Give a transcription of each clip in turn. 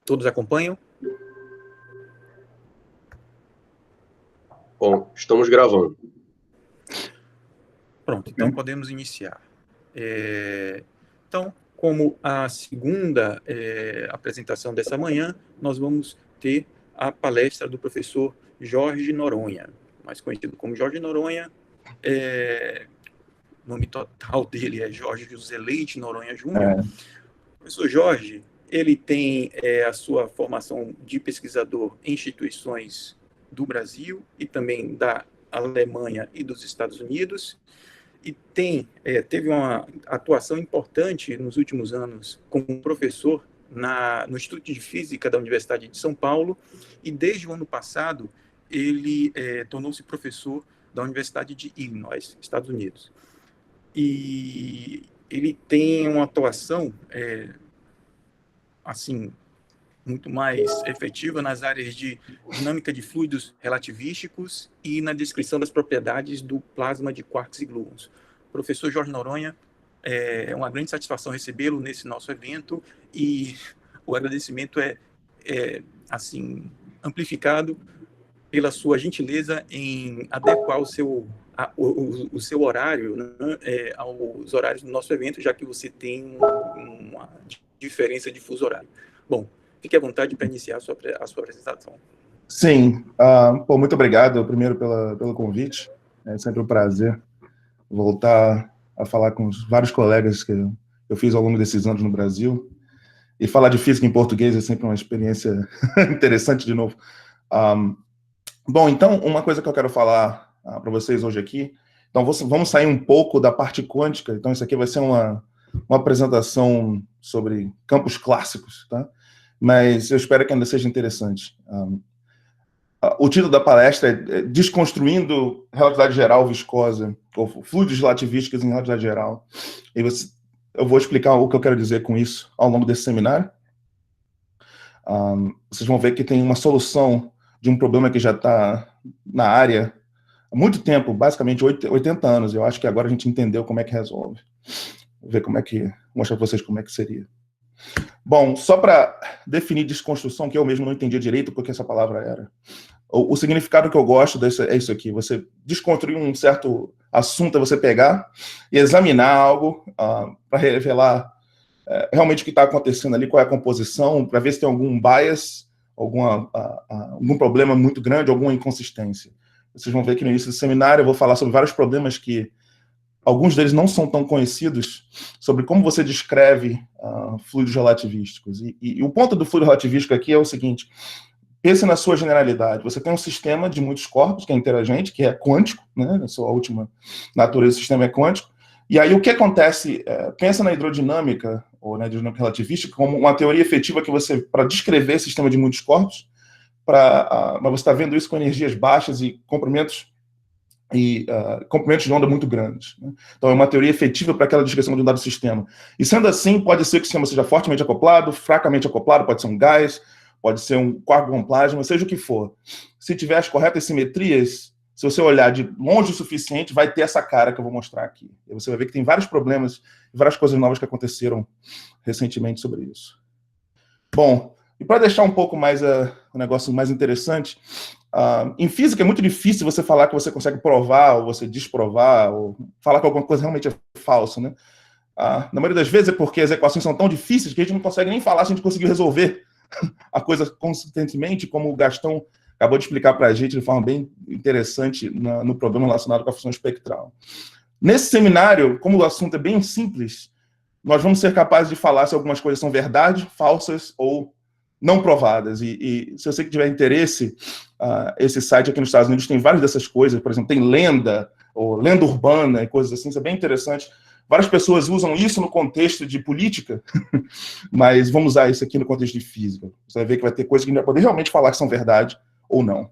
Todos acompanham? Bom, estamos gravando. Pronto, então podemos iniciar. Então, como a segunda apresentação dessa manhã, nós vamos ter a palestra do professor Jorge Noronha, mais conhecido como Jorge Noronha. O nome total dele é Jorge José Leite Noronha Júnior. O professor Jorge, ele tem a sua formação de pesquisador em instituições do Brasil e também da Alemanha e dos Estados Unidos, e teve uma atuação importante nos últimos anos como professor no Instituto de Física da Universidade de São Paulo, e desde o ano passado ele tornou-se professor da Universidade de Illinois, Estados Unidos. E ele tem uma atuação assim, muito mais efetiva nas áreas de dinâmica de fluidos relativísticos e na descrição das propriedades do plasma de quarks e gluons. Professor Jorge Noronha, é uma grande satisfação recebê-lo nesse nosso evento, e o agradecimento assim, amplificado pela sua gentileza em adequar o seu horário, né, aos horários do nosso evento, já que você tem uma diferença de fuso horário. Bom, fique à vontade para iniciar a sua apresentação. Sim, muito obrigado, primeiro, pelo convite. É sempre um prazer voltar a falar com os vários colegas que eu fiz ao longo desses anos no Brasil. E falar de física em português é sempre uma experiência interessante de novo. Bom, então, uma coisa que eu quero falar para vocês hoje aqui, então vamos sair um pouco da parte quântica. Então isso aqui vai ser uma apresentação sobre campos clássicos, tá? Mas eu espero que ainda seja interessante. O título da palestra é Desconstruindo Relatividade Geral Viscosa, ou Fluidos Relativísticos em Relatividade Geral. E eu vou explicar o que eu quero dizer com isso ao longo desse seminário. Vocês vão ver que tem uma solução de um problema que já está na área há muito tempo, basicamente 80 anos. Eu acho que agora a gente entendeu como é que resolve. Vou ver mostrar para vocês como é que seria. Bom, só para definir desconstrução, que eu mesmo não entendia direito porque essa palavra era. O significado que eu gosto é isso aqui: você desconstruir um certo assunto, é você pegar e examinar algo para revelar realmente o que está acontecendo ali, qual é a composição, para ver se tem algum bias, algum problema muito grande, alguma inconsistência. Vocês vão ver que no início do seminário eu vou falar sobre vários problemas que alguns deles não são tão conhecidos, sobre como você descreve fluidos relativísticos. E o ponto do fluido relativístico aqui é o seguinte: pense na sua generalidade. Você tem um sistema de muitos corpos, que é interagente, que é quântico, né? A sua última natureza do sistema é quântico. E aí o que acontece? Pensa na hidrodinâmica, ou na hidrodinâmica relativística, como uma teoria efetiva que você, para descrever sistema de muitos corpos, mas você está vendo isso com energias baixas e comprimentos de onda muito grandes, né? Então é uma teoria efetiva para aquela descrição de um dado sistema. E sendo assim, pode ser que o sistema seja fortemente acoplado, fracamente acoplado, pode ser um gás, pode ser um quark com plasma, seja o que for. Se tiver as corretas simetrias, se você olhar de longe o suficiente, vai ter essa cara que eu vou mostrar aqui. E você vai ver que tem vários problemas, várias coisas novas que aconteceram recentemente sobre isso. Bom, e para deixar um pouco mais o negócio mais interessante, em física é muito difícil você falar que você consegue provar, ou você desprovar, ou falar que alguma coisa realmente é falsa, né? Na maioria das vezes é porque as equações são tão difíceis que a gente não consegue nem falar se a gente conseguiu resolver a coisa consistentemente, como o Gastão acabou de explicar para a gente de forma bem interessante no problema relacionado com a fusão espectral. Nesse seminário, como o assunto é bem simples, nós vamos ser capazes de falar se algumas coisas são verdade, falsas ou não provadas. E se você tiver interesse, esse site aqui nos Estados Unidos tem várias dessas coisas. Por exemplo, tem lenda, ou lenda urbana e coisas assim. Isso é bem interessante. Várias pessoas usam isso no contexto de política, mas vamos usar isso aqui no contexto de física. Você vai ver que vai ter coisas que a gente vai poder realmente falar que são verdade ou não.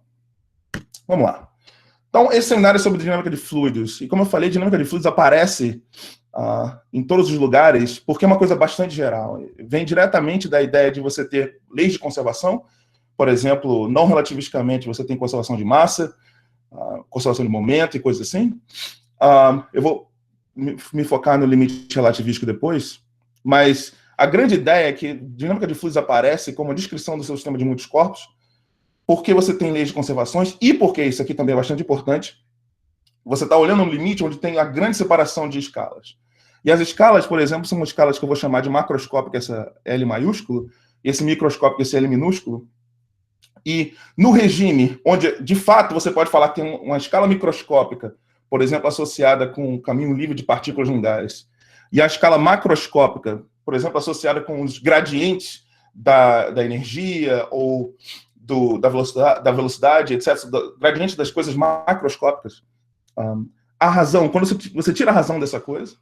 Vamos lá. Então, esse seminário é sobre dinâmica de fluidos. E como eu falei, dinâmica de fluidos aparece em todos os lugares, porque é uma coisa bastante geral. Vem diretamente da ideia de você ter leis de conservação. Por exemplo, não relativisticamente, você tem conservação de massa, conservação de momento e coisas assim. Eu vou me focar no limite relativístico depois, mas a grande ideia é que dinâmica de fluidos aparece como a descrição do seu sistema de muitos corpos, porque você tem leis de conservações e porque, isso aqui também é bastante importante, você está olhando um limite onde tem a grande separação de escalas. E as escalas, por exemplo, são escalas que eu vou chamar de macroscópica, essa L maiúsculo, e esse microscópico, esse L minúsculo. E no regime onde, de fato, você pode falar que tem uma escala microscópica, por exemplo, associada com o caminho livre de partículas num gás, e a escala macroscópica, por exemplo, associada com os gradientes da energia ou da velocidade, etc., gradientes das coisas macroscópicas. A razão, quando você tira a razão dessa coisa,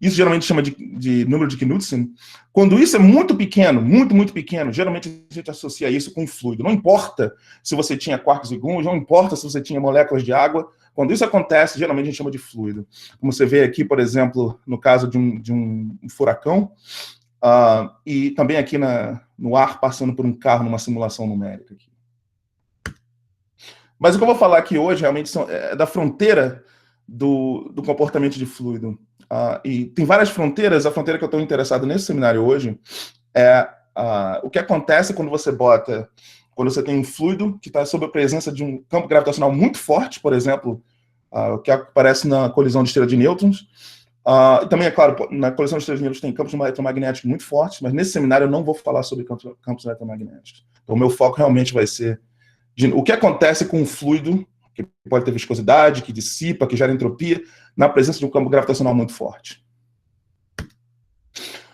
isso geralmente chama de número de Knudsen. Quando isso é muito pequeno, muito pequeno, geralmente a gente associa isso com fluido. Não importa se você tinha quarks e gluons, não importa se você tinha moléculas de água. Quando isso acontece, geralmente a gente chama de fluido. Como você vê aqui, por exemplo, no caso de um furacão, e também aqui no ar passando por um carro numa simulação numérica. Aqui. Mas o que eu vou falar aqui hoje realmente é da fronteira do comportamento de fluido. E tem várias fronteiras. A fronteira que eu estou interessado nesse seminário hoje é o que acontece quando você tem um fluido que está sob a presença de um campo gravitacional muito forte, por exemplo, o que aparece na colisão de estrela de nêutrons. E também, é claro, na colisão de estrelas de nêutrons tem campos eletromagnéticos muito fortes, mas nesse seminário eu não vou falar sobre campos eletromagnéticos. Então, o meu foco realmente vai ser o que acontece com um fluido que pode ter viscosidade, que dissipa, que gera entropia, na presença de um campo gravitacional muito forte.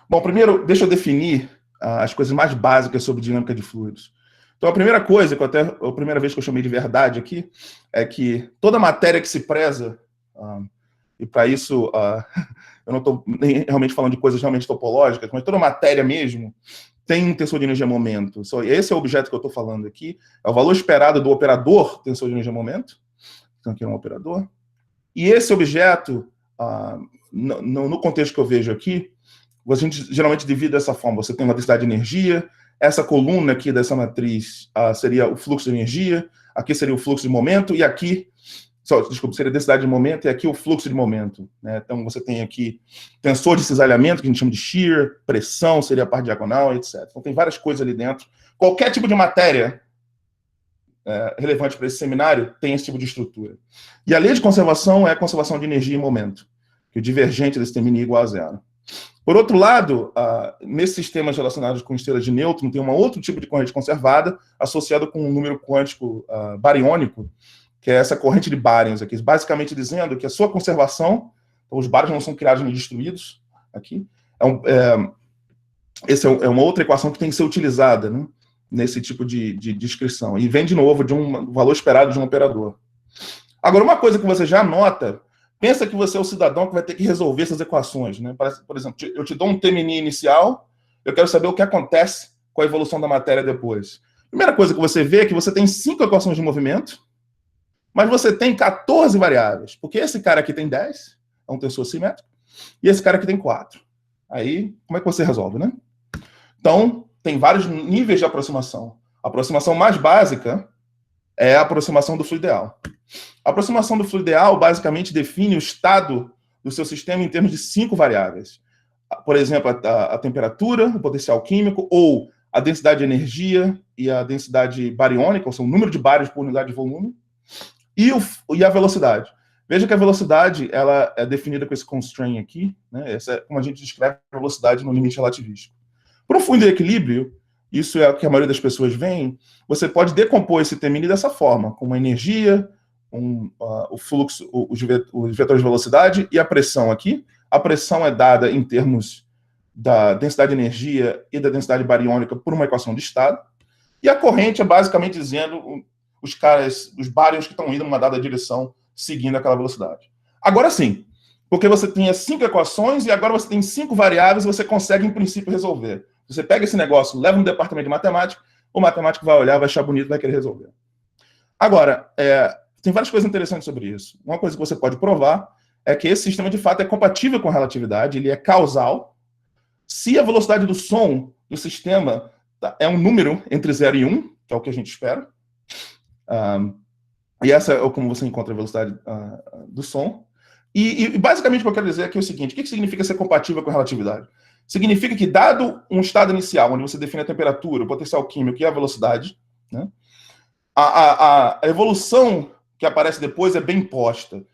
Bom, primeiro, deixa eu definir as coisas mais básicas sobre dinâmica de fluidos. Então, a primeira coisa, a primeira vez que eu chamei de verdade aqui, é que toda matéria que se preza, e para isso, eu não estou realmente falando de coisas realmente topológicas, mas toda matéria mesmo tem um tensor de energia-momento. Esse é o objeto que eu estou falando aqui. É o valor esperado do operador tensor de energia-momento. Então, aqui é um operador. E esse objeto, no contexto que eu vejo aqui, a gente geralmente divide dessa forma. Você tem uma densidade de energia. Essa coluna aqui dessa matriz seria o fluxo de energia. Aqui seria o fluxo de momento. E aqui... seria a densidade de momento e aqui o fluxo de momento. Né? Então, você tem aqui tensor de cisalhamento, que a gente chama de shear, pressão, seria a parte diagonal, etc. Então, tem várias coisas ali dentro. Qualquer tipo de matéria relevante para esse seminário tem esse tipo de estrutura. E a lei de conservação é a conservação de energia em momento, que o divergente desse termino é igual a zero. Por outro lado, nesses sistemas relacionados com estrelas de nêutron, tem um outro tipo de corrente conservada, associado com um número quântico bariônico, que é essa corrente de baryons aqui, basicamente dizendo que a sua conservação, os baryons não são criados nem destruídos, aqui, essa é uma outra equação que tem que ser utilizada, né, nesse tipo de descrição, e vem de novo de um valor esperado de um operador. Agora, uma coisa que você já nota, pensa que você é o cidadão que vai ter que resolver essas equações, né? Por exemplo, eu te dou um TMNI inicial, eu quero saber o que acontece com a evolução da matéria depois. Primeira coisa que você vê é que você tem 5 equações de movimento, mas você tem 14 variáveis, porque esse cara aqui tem 10, é um tensor simétrico, e esse cara aqui tem 4. Aí, como é que você resolve, né? Então, tem vários níveis de aproximação. A aproximação mais básica é a aproximação do fluido ideal. A aproximação do fluido ideal basicamente define o estado do seu sistema em termos de 5 variáveis. Por exemplo, a temperatura, o potencial químico, ou a densidade de energia e a densidade bariônica, ou seja, o número de baryons por unidade de volume, e a velocidade. Veja que a velocidade ela é definida com esse constraint aqui, né? Essa é como a gente descreve a velocidade no limite relativístico. Para um fluido em equilíbrio, isso é o que a maioria das pessoas vê, você pode decompor esse TMNI dessa forma, com uma energia, o fluxo, os vetores de velocidade e a pressão aqui. A pressão é dada em termos da densidade de energia e da densidade bariônica por uma equação de estado. E a corrente é basicamente dizendo os baryons que estão indo numa dada direção seguindo aquela velocidade. Agora sim, porque você tinha 5 equações e agora você tem 5 variáveis e você consegue, em princípio, resolver. Você pega esse negócio, leva no departamento de matemática, o matemático vai olhar, vai achar bonito, vai querer resolver. Agora, tem várias coisas interessantes sobre isso. Uma coisa que você pode provar é que esse sistema, de fato, é compatível com a relatividade, ele é causal. Se a velocidade do som do sistema é um número entre 0 e 1, que é o que a gente espera, e essa é como você encontra a velocidade do som. E basicamente o que eu quero dizer aqui é o seguinte: o que significa ser compatível com a relatividade? significa que, dado um estado inicial, onde você define a temperatura, o potencial químico e a velocidade, né, a evolução que aparece depois é bem posta.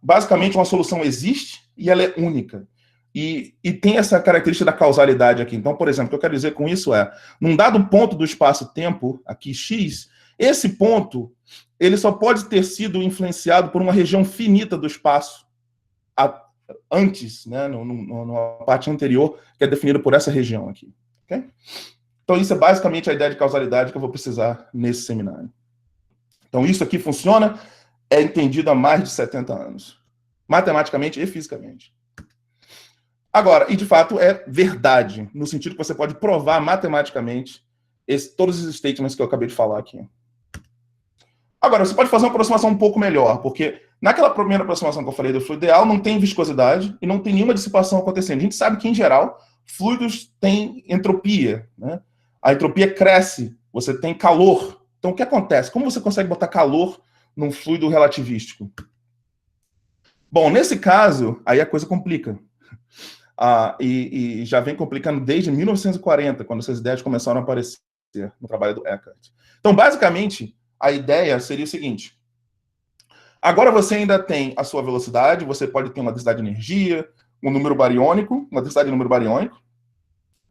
Basicamente, uma solução existe e ela é única. E tem essa característica da causalidade aqui. Então, por exemplo, o que eu quero dizer com isso é, num dado ponto do espaço-tempo, aqui x, esse ponto ele só pode ter sido influenciado por uma região finita do espaço antes, né, numa parte anterior, que é definida por essa região aqui. Okay? Então, isso é basicamente a ideia de causalidade que eu vou precisar nesse seminário. Então, isso aqui funciona, é entendido há mais de 70 anos, matematicamente e fisicamente. Agora, e de fato é verdade, no sentido que você pode provar matematicamente todos os statements que eu acabei de falar aqui. Agora, você pode fazer uma aproximação um pouco melhor, porque naquela primeira aproximação que eu falei do fluido ideal, não tem viscosidade e não tem nenhuma dissipação acontecendo. A gente sabe que, em geral, fluidos têm entropia, né? A entropia cresce, você tem calor. Então, o que acontece? Como você consegue botar calor num fluido relativístico? Bom, nesse caso, aí a coisa complica. E já vem complicando desde 1940, quando essas ideias começaram a aparecer no trabalho do Eckert. Então, basicamente, a ideia seria o seguinte. Agora você ainda tem a sua velocidade, você pode ter uma densidade de energia, um número bariônico, uma densidade de número bariônico,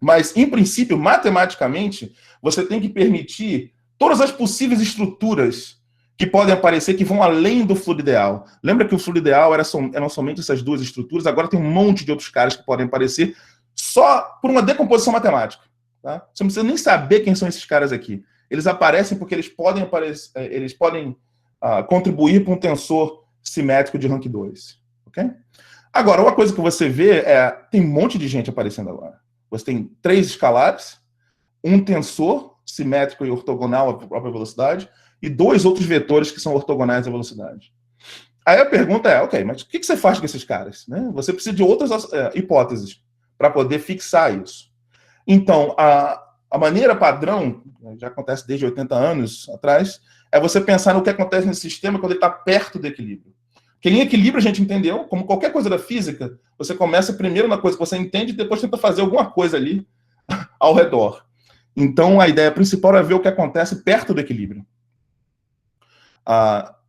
mas, em princípio, matematicamente, você tem que permitir todas as possíveis estruturas que podem aparecer, que vão além do fluido ideal. Lembra que o fluido ideal eram somente essas duas estruturas, agora tem um monte de outros caras que podem aparecer só por uma decomposição matemática. Tá? Você não precisa nem saber quem são esses caras aqui. Eles aparecem porque eles podem contribuir para um tensor simétrico de rank 2. Okay? Agora, uma coisa que você vê tem um monte de gente aparecendo agora. Você tem 3 escalares, um tensor simétrico e ortogonal à própria velocidade, e 2 outros vetores que são ortogonais à velocidade. Aí a pergunta é, ok, mas o que você faz com esses caras? Né? Você precisa de outras hipóteses para poder fixar isso. Então, a maneira padrão, já acontece desde 80 anos atrás, é você pensar no que acontece nesse sistema quando ele está perto do equilíbrio. Porque em equilíbrio a gente entendeu, como qualquer coisa da física, você começa primeiro na coisa que você entende e depois tenta fazer alguma coisa ali ao redor. Então, a ideia principal é ver o que acontece perto do equilíbrio.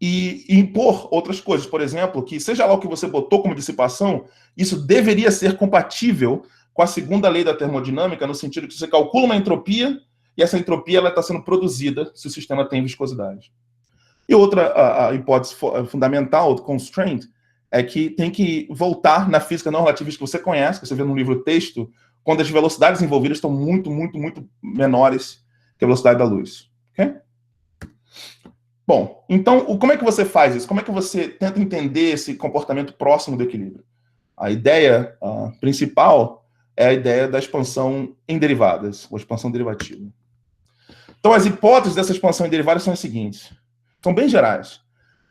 E impor outras coisas. Por exemplo, que seja lá o que você botou como dissipação, isso deveria ser compatível com a segunda lei da termodinâmica, no sentido que você calcula uma entropia e essa entropia está sendo produzida se o sistema tem viscosidade. E outra hipótese fundamental, constraint, é que tem que voltar na física não relativista que você conhece, que você vê no livro texto, quando as velocidades envolvidas estão muito, muito, muito menores que a velocidade da luz. Ok? Bom, então, como é que você faz isso? Como é que você tenta entender esse comportamento próximo do equilíbrio? A ideia principal é a ideia da expansão em derivadas, ou expansão derivativa. Então, as hipóteses dessa expansão em derivadas são as seguintes. São bem gerais.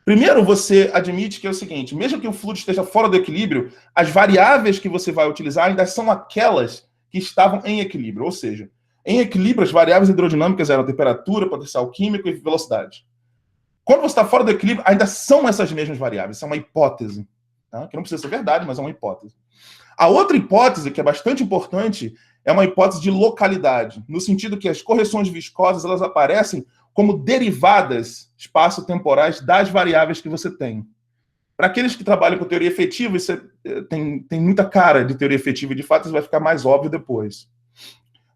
Primeiro, você admite que é o seguinte, mesmo que o fluido esteja fora do equilíbrio, as variáveis que você vai utilizar ainda são aquelas que estavam em equilíbrio. Ou seja, em equilíbrio, as variáveis hidrodinâmicas eram temperatura, potencial químico e velocidade. Quando você está fora do equilíbrio, ainda são essas mesmas variáveis. Isso é uma hipótese. Tá? Que não precisa ser verdade, mas é uma hipótese. A outra hipótese, que é bastante importante, é uma hipótese de localidade, no sentido que as correções viscosas elas aparecem como derivadas espaço-temporais das variáveis que você tem. Para aqueles que trabalham com teoria efetiva, isso tem muita cara de teoria efetiva, e de fato isso vai ficar mais óbvio depois.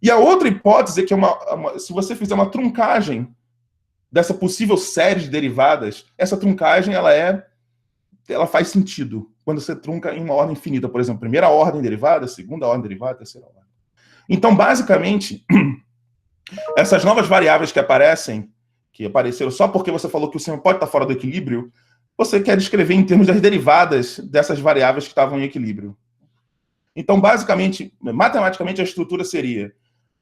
E a outra hipótese é que se você fizer uma truncagem dessa possível série de derivadas, essa truncagem ela faz sentido quando você trunca em uma ordem infinita. Por exemplo, primeira ordem derivada, segunda ordem derivada, terceira ordem. Então, basicamente, essas novas variáveis que apareceram só porque você falou que o sistema pode estar fora do equilíbrio, você quer descrever em termos das derivadas dessas variáveis que estavam em equilíbrio. Então, basicamente, matematicamente, a estrutura seria,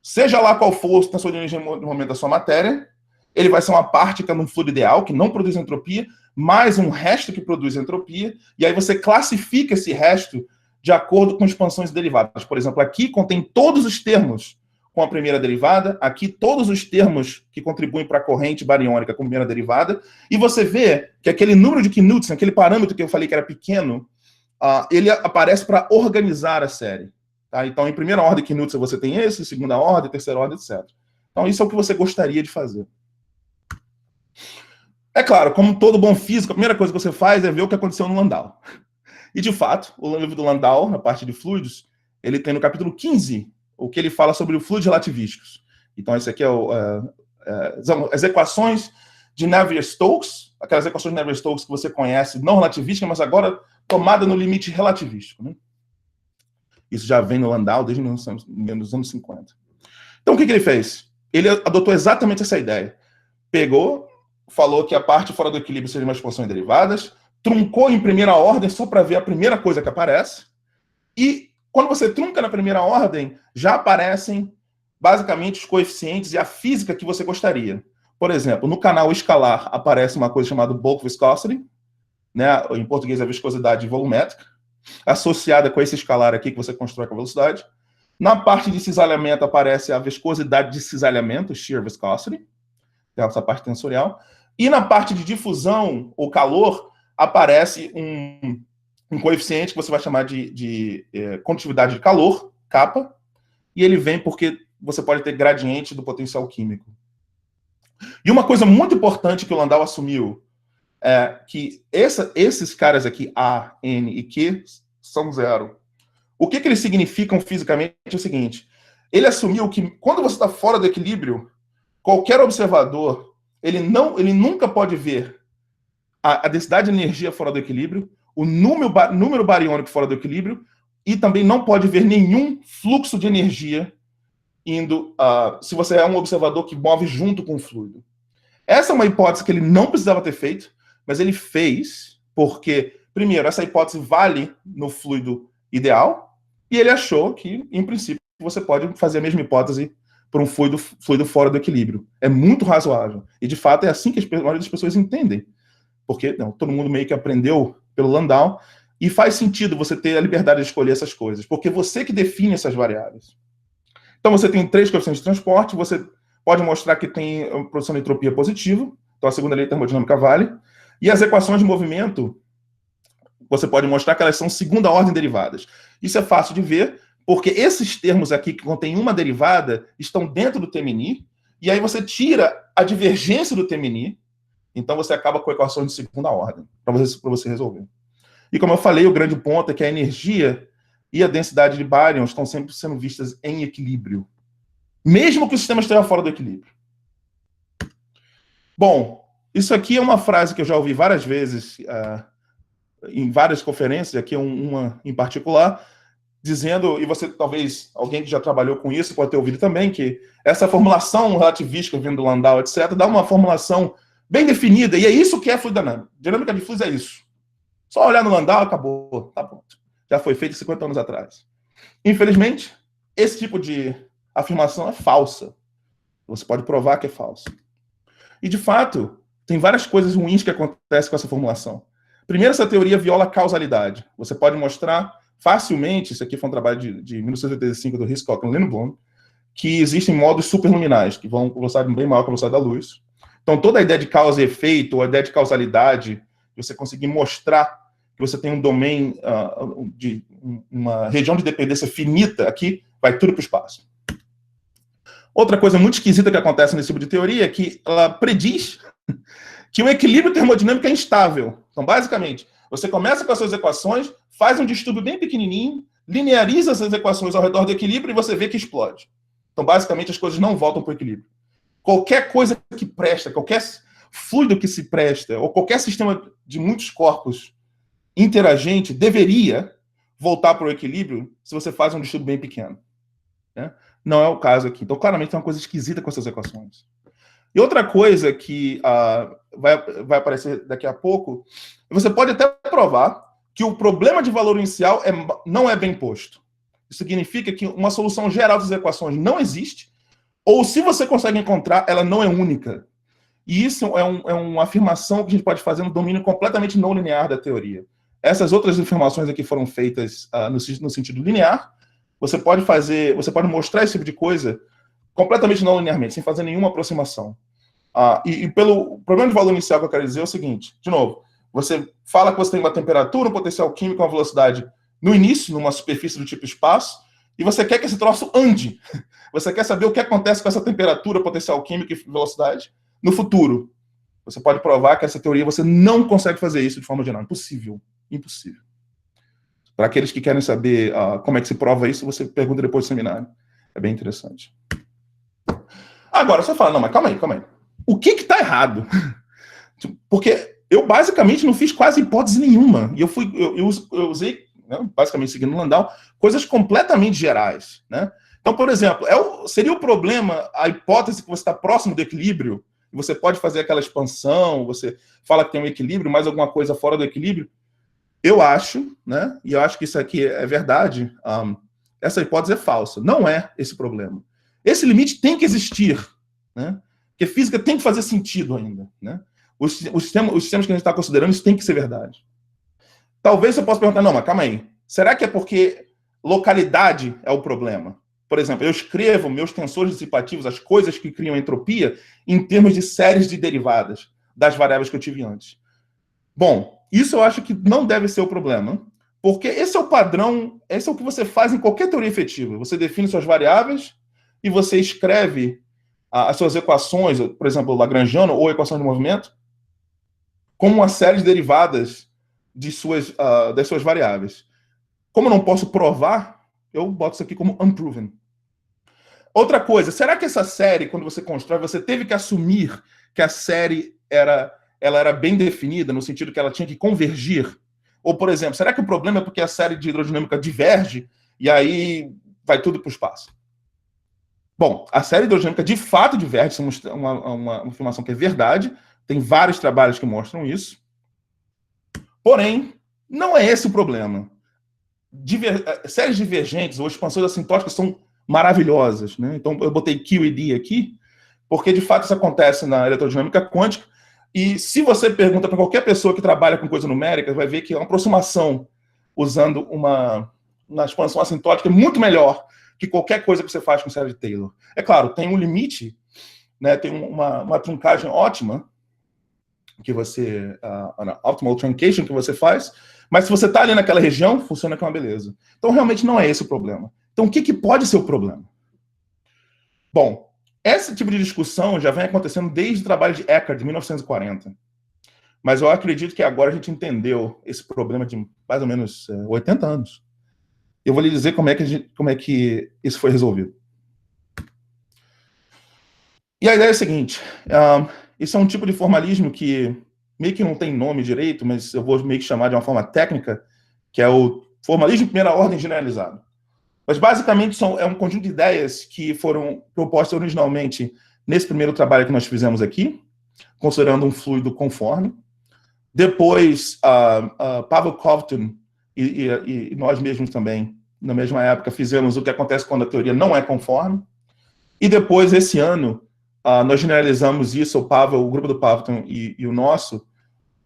seja lá qual for o tensor de energia no momento da sua matéria, ele vai ser uma partícula num fluido ideal, que não produz entropia, mais um resto que produz entropia, e aí você classifica esse resto de acordo com expansões derivadas. Por exemplo, aqui contém todos os termos com a primeira derivada, aqui todos os termos que contribuem para a corrente bariônica com a primeira derivada, e você vê que aquele número de Knudsen, aquele parâmetro que eu falei que era pequeno, ele aparece para organizar a série. Tá? Então, em primeira ordem Knudsen você tem esse, segunda ordem, terceira ordem, etc. Então, isso é o que você gostaria de fazer. É claro, como todo bom físico, a primeira coisa que você faz é ver o que aconteceu no Landau. E, de fato, o livro do Landau, na parte de fluidos, ele tem no capítulo 15 o que ele fala sobre os fluidos relativísticos. Então, esse aqui é as equações de Navier-Stokes, aquelas equações de Navier-Stokes que você conhece, não relativísticas, mas agora tomada no limite relativístico. Né? Isso já vem no Landau desde os anos 50. Então, o que ele fez? Ele adotou exatamente essa ideia. Pegou, falou que a parte fora do equilíbrio seria uma expansão em derivadas, truncou em primeira ordem só para ver a primeira coisa que aparece, e quando você trunca na primeira ordem, já aparecem basicamente os coeficientes e a física que você gostaria. Por exemplo, no canal escalar aparece uma coisa chamada bulk viscosity, né? Em português a viscosidade volumétrica, associada com esse escalar aqui que você constrói com a velocidade. Na parte de cisalhamento aparece a viscosidade de cisalhamento, shear viscosity, essa parte tensorial. E na parte de difusão, ou calor, aparece um coeficiente que você vai chamar de condutividade de calor, kappa, e ele vem porque você pode ter gradiente do potencial químico. E uma coisa muito importante que o Landau assumiu é que esses caras aqui, A, N e Q, são zero. O que eles significam fisicamente é o seguinte: ele assumiu que quando você está fora do equilíbrio, qualquer observador, ele nunca pode ver a densidade de energia fora do equilíbrio, o número bariônico fora do equilíbrio, e também não pode ver nenhum fluxo de energia indo, se você é um observador que move junto com o fluido. Essa é uma hipótese que ele não precisava ter feito, mas ele fez porque, primeiro, essa hipótese vale no fluido ideal, e ele achou que, em princípio, você pode fazer a mesma hipótese para um fluido fora do equilíbrio. É muito razoável. E, de fato, é assim que a maioria das pessoas entendem. Porque todo mundo meio que aprendeu pelo Landau, e faz sentido você ter a liberdade de escolher essas coisas, porque você que define essas variáveis. Então, você tem 3 coeficientes de transporte, você pode mostrar que tem produção de entropia positiva, então a segunda lei de termodinâmica vale, e as equações de movimento, você pode mostrar que elas são segunda ordem derivadas. Isso é fácil de ver, porque esses termos aqui que contêm uma derivada estão dentro do TMNI, e aí você tira a divergência do TMNI, então você acaba com equações de segunda ordem, para você resolver. E como eu falei, o grande ponto é que a energia e a densidade de baryons estão sempre sendo vistas em equilíbrio, mesmo que o sistema esteja fora do equilíbrio. Bom, isso aqui é uma frase que eu já ouvi várias vezes em várias conferências, aqui uma em particular, dizendo, e você talvez, alguém que já trabalhou com isso pode ter ouvido também, que essa formulação relativística vindo do Landau, etc., dá uma formulação bem definida, e é isso que é fluidodinâmica. Dinâmica de fluidos é isso. Só olhar no Landau, acabou, tá pronto. Já foi feito 50 anos atrás. Infelizmente, esse tipo de afirmação é falsa. Você pode provar que é falsa. E, de fato, tem várias coisas ruins que acontecem com essa formulação. Primeiro, essa teoria viola a causalidade. Você pode mostrar facilmente, isso aqui foi um trabalho de 1985 do Hitchcock e Lindblom, que existem modos superluminais, que vão com velocidade bem maior que a velocidade da luz. Então, toda a ideia de causa e efeito, ou a ideia de causalidade, você conseguir mostrar que você tem um domain, de uma região de dependência finita aqui, vai tudo para o espaço. Outra coisa muito esquisita que acontece nesse tipo de teoria é que ela prediz que o equilíbrio termodinâmico é instável. Então, basicamente, você começa com as suas equações, faz um distúrbio bem pequenininho, lineariza essas equações ao redor do equilíbrio e você vê que explode. Então, basicamente, as coisas não voltam para o equilíbrio. Qualquer coisa que presta, qualquer fluido que se presta, ou qualquer sistema de muitos corpos interagente deveria voltar para o equilíbrio se você faz um distúrbio bem pequeno. Né? Não é o caso aqui. Então, claramente, tem uma coisa esquisita com essas equações. E outra coisa que vai aparecer daqui a pouco, você pode até provar que o problema de valor inicial não é bem posto. Isso significa que uma solução geral das equações não existe, ou se você consegue encontrar, ela não é única. E isso é uma afirmação que a gente pode fazer no domínio completamente não linear da teoria. Essas outras afirmações aqui foram feitas no sentido linear. Você pode mostrar esse tipo de coisa completamente não linearmente, sem fazer nenhuma aproximação. E pelo problema de valor inicial que eu quero dizer é o seguinte, de novo, você fala que você tem uma temperatura, um potencial químico, uma velocidade no início, numa superfície do tipo espaço, e você quer que esse troço ande. Você quer saber o que acontece com essa temperatura, potencial químico e velocidade no futuro. Você pode provar que essa teoria você não consegue fazer isso de forma geral. Impossível. Impossível. Para aqueles que querem saber como é que se prova isso, você pergunta depois do seminário. É bem interessante. Agora, você fala, não, mas calma aí. O que está errado? Porque eu basicamente não fiz quase hipótese nenhuma. E eu usei, né, basicamente seguindo o Landau, coisas completamente gerais. Né? Então, por exemplo, seria o problema a hipótese que você está próximo do equilíbrio, e você pode fazer aquela expansão, você fala que tem um equilíbrio, mais alguma coisa fora do equilíbrio. Eu acho, né, e eu acho que isso aqui é verdade, essa hipótese é falsa. Não é esse problema. Esse limite tem que existir, né? Porque física tem que fazer sentido ainda. Né? Os sistemas que a gente está considerando, isso tem que ser verdade. Talvez eu possa perguntar, não, mas calma aí. Será que é porque localidade é o problema? Por exemplo, eu escrevo meus tensores dissipativos, as coisas que criam entropia, em termos de séries de derivadas das variáveis que eu tive antes. Bom, isso eu acho que não deve ser o problema, porque esse é o padrão, esse é o que você faz em qualquer teoria efetiva. Você define suas variáveis e você escreve as suas equações, por exemplo, Lagrangiano ou equação de movimento, como uma série de derivadas das suas variáveis. Como eu não posso provar, eu boto isso aqui como unproven. Outra coisa, será que essa série, quando você constrói, você teve que assumir que a série ela era bem definida, no sentido que ela tinha que convergir? Ou, por exemplo, será que o problema é porque a série de hidrodinâmica diverge e aí vai tudo para o espaço? Bom, a série hidrodinâmica de fato diverge, isso é uma informação que é verdade, tem vários trabalhos que mostram isso. Porém, não é esse o problema. Séries divergentes ou expansões assintóticas são maravilhosas. Né? Então, eu botei Q e D aqui, porque de fato isso acontece na eletrodinâmica quântica. E se você pergunta para qualquer pessoa que trabalha com coisa numérica, vai ver que uma aproximação usando uma expansão assintótica é muito melhor que qualquer coisa que você faz com série de Taylor. É claro, tem um limite, né? Tem uma truncagem ótima, que você, optimal truncation que você faz, mas se você está ali naquela região, funciona com uma beleza. Então, realmente não é esse o problema. Então, o que pode ser o problema? Bom, esse tipo de discussão já vem acontecendo desde o trabalho de Eckert, de 1940. Mas eu acredito que agora a gente entendeu esse problema de mais ou menos 80 anos. Eu vou lhe dizer como é que isso foi resolvido. E a ideia é a seguinte, isso é um tipo de formalismo que meio que não tem nome direito, mas eu vou meio que chamar de uma forma técnica, que é o formalismo de primeira ordem generalizado. Mas, basicamente, é um conjunto de ideias que foram propostas originalmente nesse primeiro trabalho que nós fizemos aqui, considerando um fluido conforme. Depois, Pavel Compton e nós mesmos também, na mesma época, fizemos o que acontece quando a teoria não é conforme. E depois, esse ano, nós generalizamos isso, o grupo do Pavel e o nosso,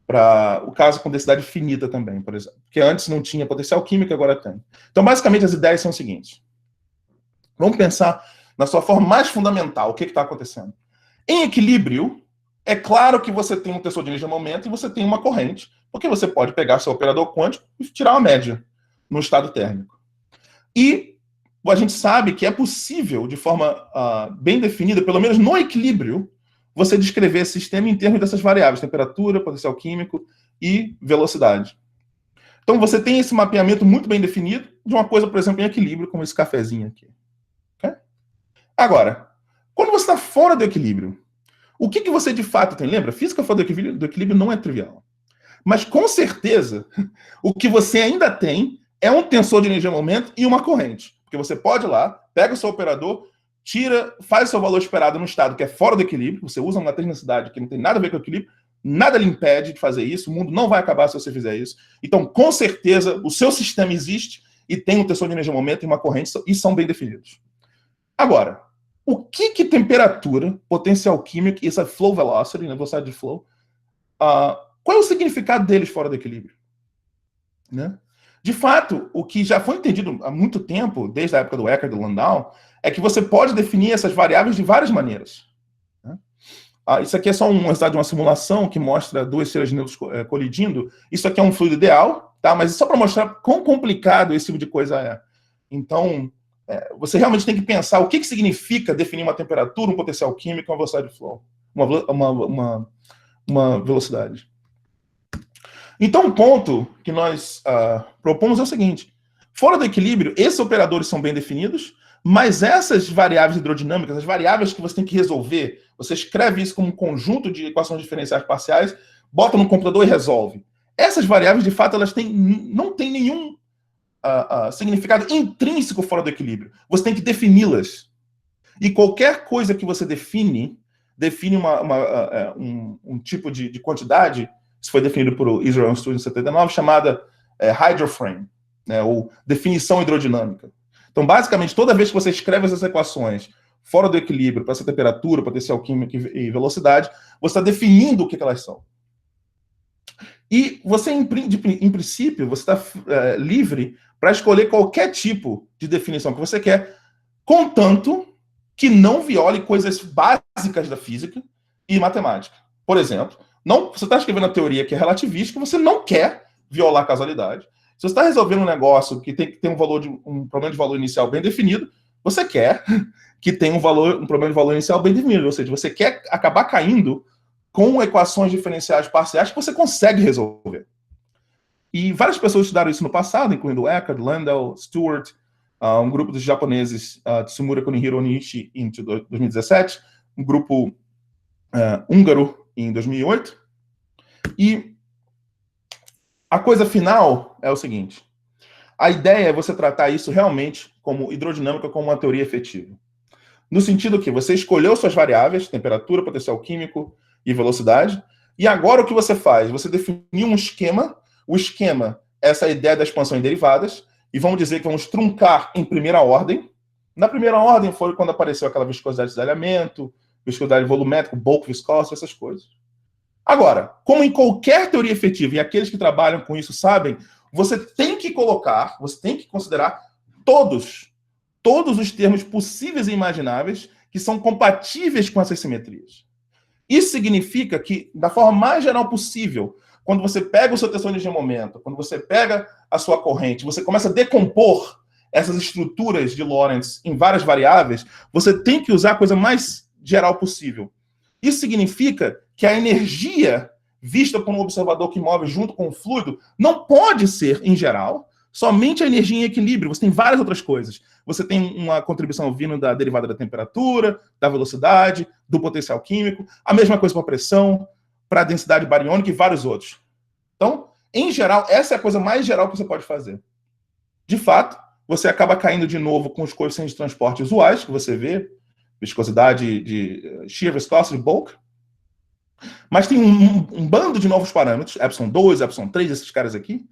para o caso com densidade finita também, por exemplo. Porque antes não tinha potencial químico, agora tem. Então, basicamente, as ideias são as seguintes. Vamos pensar na sua forma mais fundamental, o que está acontecendo. Em equilíbrio, é claro que você tem um tensor de energia momento e você tem uma corrente, porque você pode pegar seu operador quântico e tirar uma média no estado térmico. E a gente sabe que é possível, de forma bem definida, pelo menos no equilíbrio, você descrever esse sistema em termos dessas variáveis, temperatura, potencial químico e velocidade. Então, você tem esse mapeamento muito bem definido de uma coisa, por exemplo, em equilíbrio, como esse cafezinho aqui. Okay? Agora, quando você está fora do equilíbrio, o que você de fato tem? Lembra? Física fora do equilíbrio não é trivial. Mas, com certeza, o que você ainda tem é um tensor de energia-momento e uma corrente. Porque você pode ir lá, pega o seu operador, faz o seu valor esperado num estado que é fora do equilíbrio, você usa uma densidade que não tem nada a ver com o equilíbrio, nada lhe impede de fazer isso, o mundo não vai acabar se você fizer isso. Então, com certeza, o seu sistema existe e tem um tensor de energia-momento e uma corrente e são bem definidos. Agora, o que temperatura, potencial químico e essa flow velocity, velocidade de flow, qual é o significado deles fora do equilíbrio? Né? De fato, o que já foi entendido há muito tempo, desde a época do Eckert e do Landau, é que você pode definir essas variáveis de várias maneiras. Né? Isso aqui é só um resultado de uma simulação que mostra duas estrelas de nêutrons colidindo. Isso aqui é um fluido ideal, tá? Mas é só para mostrar quão complicado esse tipo de coisa é. Então, você realmente tem que pensar o que significa definir uma temperatura, um potencial químico, uma velocidade de flow, uma velocidade. Então, o ponto que nós propomos é o seguinte: fora do equilíbrio, esses operadores são bem definidos, mas essas variáveis hidrodinâmicas, as variáveis que você tem que resolver, você escreve isso como um conjunto de equações diferenciais parciais, bota no computador e resolve. Essas variáveis, de fato, elas não têm nenhum significado intrínseco fora do equilíbrio. Você tem que defini-las. E qualquer coisa que você define um tipo de quantidade, isso foi definido por Israel Studio em 79, chamada hydroframe, né, ou definição hidrodinâmica. Então, basicamente, toda vez que você escreve essas equações fora do equilíbrio, para essa temperatura, potencial químico e velocidade, você está definindo o que elas são. E você, em princípio, você está livre para escolher qualquer tipo de definição que você quer, contanto que não viole coisas básicas da física e matemática. Por exemplo, você está escrevendo a teoria que é relativística, você não quer violar a causalidade. Se você está resolvendo um negócio que tem que ter um problema de valor inicial bem definido, você quer que tenha um problema de valor inicial bem definido. Ou seja, você quer acabar caindo com equações diferenciais parciais que você consegue resolver. E várias pessoas estudaram isso no passado, incluindo Eckert, Landau, Stewart, um grupo dos japoneses, Tsumura Kunihiro Nishi, em 2017, um grupo húngaro em 2008. E a coisa final é o seguinte: a ideia é você tratar isso realmente como hidrodinâmica, como uma teoria efetiva. No sentido que você escolheu suas variáveis, temperatura, potencial químico e velocidade, e agora o que você faz? Você definiu um esquema. O esquema é essa ideia da expansão em derivadas, e vamos dizer que vamos truncar em primeira ordem. Na primeira ordem foi quando apareceu aquela viscosidade de desalhamento, viscosidade volumétrica, bulk viscosity, essas coisas. Agora, como em qualquer teoria efetiva, e aqueles que trabalham com isso sabem, você tem que considerar todos os termos possíveis e imagináveis que são compatíveis com essas simetrias. Isso significa que, da forma mais geral possível, quando você pega o seu tensor de energia momento, quando você pega a sua corrente, você começa a decompor essas estruturas de Lorentz em várias variáveis, você tem que usar a coisa mais geral possível. Isso significa que a energia vista por um observador que move junto com o fluido não pode ser, em geral, somente a energia em equilíbrio. Você tem várias outras coisas. Você tem uma contribuição vindo da derivada da temperatura, da velocidade, do potencial químico, a mesma coisa para a pressão, para a densidade bariônica e vários outros. Então, em geral, essa é a coisa mais geral que você pode fazer. De fato, você acaba caindo de novo com os coeficientes de transporte usuais, que você vê, viscosidade de shear viscosity, bulk. Mas tem um bando de novos parâmetros, epsilon 2, epsilon 3, esses caras aqui,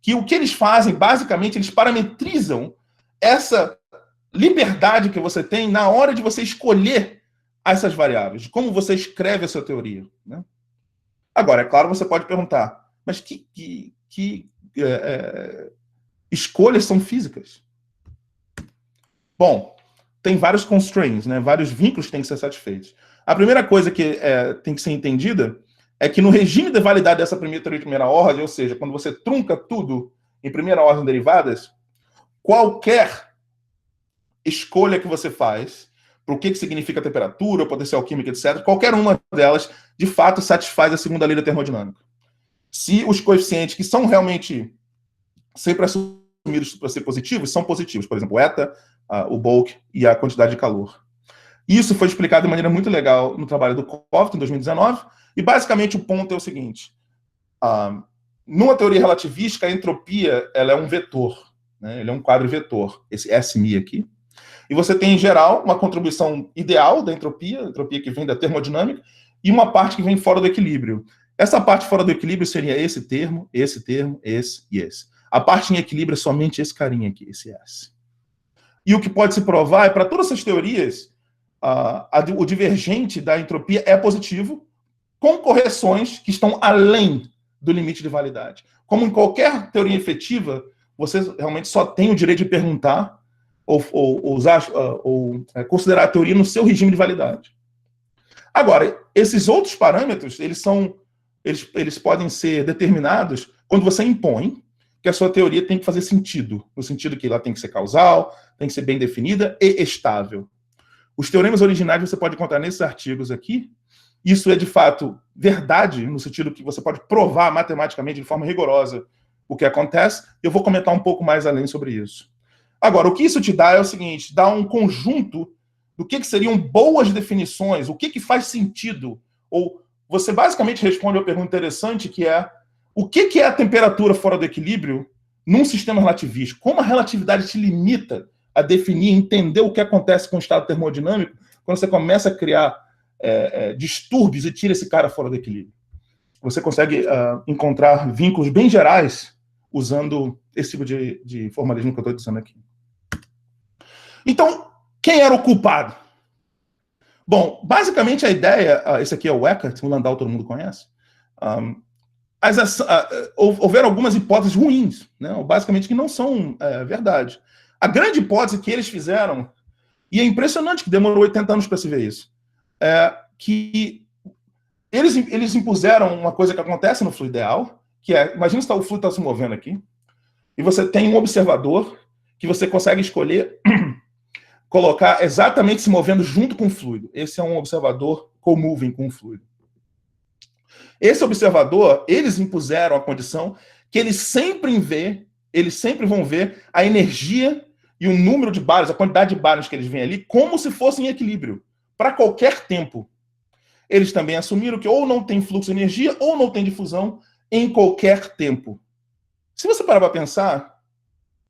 que o que eles fazem, basicamente, eles parametrizam essa liberdade que você tem na hora de você escolher essas variáveis, de como você escreve a sua teoria, né? Agora, é claro, você pode perguntar, mas que escolhas são físicas? Bom, tem vários constraints, né? Vários vínculos que têm que ser satisfeitos. A primeira coisa que tem que ser entendida é que no regime de validade dessa primeira teoria de primeira ordem, ou seja, quando você trunca tudo em primeira ordem derivadas, qualquer escolha que você faz, para o que significa temperatura, potencial químico, etc., qualquer uma delas, de fato, satisfaz a segunda lei da termodinâmica. Se os coeficientes que são realmente sempre assumidos para ser positivos, são positivos, por exemplo, o eta, o bulk e a quantidade de calor. Isso foi explicado de maneira muito legal no trabalho do Coft, em 2019, e basicamente o ponto é o seguinte: numa teoria relativística, a entropia ela é um vetor, né? Ele é um quadro vetor, esse SMI aqui, e você tem, em geral, uma contribuição ideal da entropia, a entropia que vem da termodinâmica, e uma parte que vem fora do equilíbrio. Essa parte fora do equilíbrio seria esse termo, esse e esse. A parte em equilíbrio é somente esse carinha aqui, esse S. E o que pode se provar é, para todas essas teorias, o divergente da entropia é positivo, com correções que estão além do limite de validade. Como em qualquer teoria efetiva, você realmente só tem o direito de perguntar ou considerar a teoria no seu regime de validade. Agora, esses outros parâmetros, eles podem ser determinados quando você impõe que que a sua teoria tem que fazer sentido, no sentido que ela tem que ser causal, tem que ser bem definida e estável. Os teoremas originais você pode encontrar nesses artigos aqui. Isso é, de fato, verdade, no sentido que você pode provar matematicamente, de forma rigorosa, o que acontece. Eu vou comentar um pouco mais além sobre isso. Agora, o que isso te dá é o seguinte, dá um conjunto do que seriam boas definições, o que faz sentido. Ou você basicamente responde uma pergunta interessante, que é o que é a temperatura fora do equilíbrio num sistema relativístico? Como a relatividade te limita a definir, entender o que acontece com o estado termodinâmico quando você começa a criar distúrbios e tira esse cara fora do equilíbrio. Você consegue encontrar vínculos bem gerais usando esse tipo de formalismo que eu estou dizendo aqui. Então, quem era o culpado? Bom, basicamente a ideia, esse aqui é o Eckert, o Landau todo mundo conhece, houveram algumas hipóteses ruins, né, basicamente que não são verdade. A grande hipótese que eles fizeram, e é impressionante que demorou 80 anos para se ver isso, é que eles impuseram uma coisa que acontece no fluido ideal, que é, imagina se o fluido está se movendo aqui, e você tem um observador que você consegue escolher colocar exatamente se movendo junto com o fluido. Esse é um observador co-moving com o fluido. Esse observador, eles impuseram a condição que eles sempre vão ver a energia e o número de baryons, a quantidade de baryons que eles veem ali, como se fossem em equilíbrio, para qualquer tempo. Eles também assumiram que ou não tem fluxo de energia ou não tem difusão em qualquer tempo. Se você parar para pensar,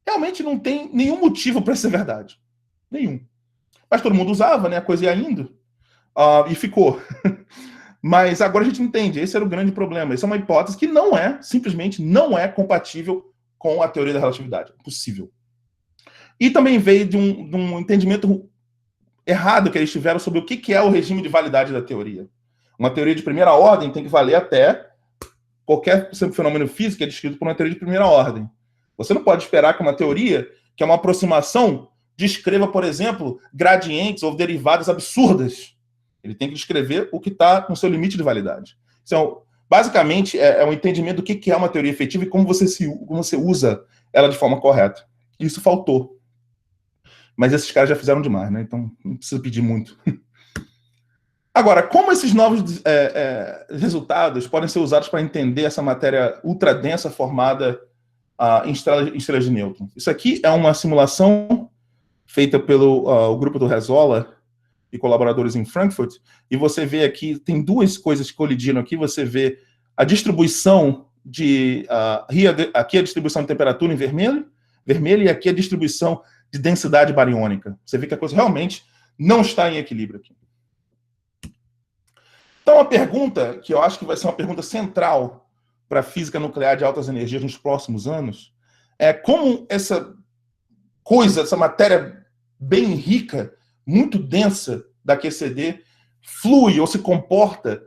realmente não tem nenhum motivo para ser verdade. Nenhum. Mas todo mundo usava, né? A coisa ia indo. E ficou. Mas agora a gente entende. Esse era o grande problema. Essa é uma hipótese que simplesmente não é compatível com a teoria da relatividade. Impossível. E também veio de um entendimento errado que eles tiveram sobre o que é o regime de validade da teoria. Uma teoria de primeira ordem tem que valer até qualquer fenômeno físico é descrito por uma teoria de primeira ordem. Você não pode esperar que uma teoria, que é uma aproximação, descreva, por exemplo, gradientes ou derivadas absurdas. Ele tem que descrever o que está no seu limite de validade. Então, basicamente, é um entendimento do que é uma teoria efetiva e como você usa ela de forma correta. Isso faltou. Mas esses caras já fizeram demais, né? Então, não precisa pedir muito. Agora, como esses novos resultados podem ser usados para entender essa matéria ultradensa formada em estrelas de nêutron? Isso aqui é uma simulação feita pelo grupo do Resola e colaboradores em Frankfurt, e você vê aqui, tem duas coisas que colidiram aqui, você vê a distribuição aqui a distribuição de temperatura em vermelho, e aqui a distribuição de densidade bariônica. Você vê que a coisa realmente não está em equilíbrio aqui. Então, a pergunta, que eu acho que vai ser uma pergunta central para a física nuclear de altas energias nos próximos anos, é como essa matéria bem rica, muito densa da QCD, flui ou se comporta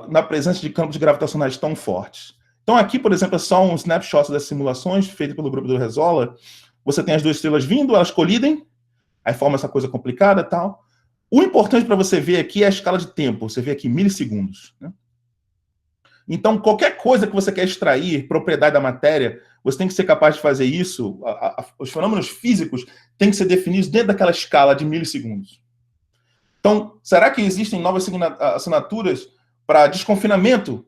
na presença de campos gravitacionais tão fortes. Então, aqui, por exemplo, é só um snapshot das simulações feito pelo grupo do Resola. Você tem as duas estrelas vindo, elas colidem, aí forma essa coisa complicada e tal. O importante para você ver aqui é a escala de tempo. Você vê aqui milissegundos, né? Então, qualquer coisa que você quer extrair, propriedade da matéria, você tem que ser capaz de fazer isso. Os fenômenos físicos têm que ser definidos dentro daquela escala de milissegundos. Então, será que existem novas assinaturas para desconfinamento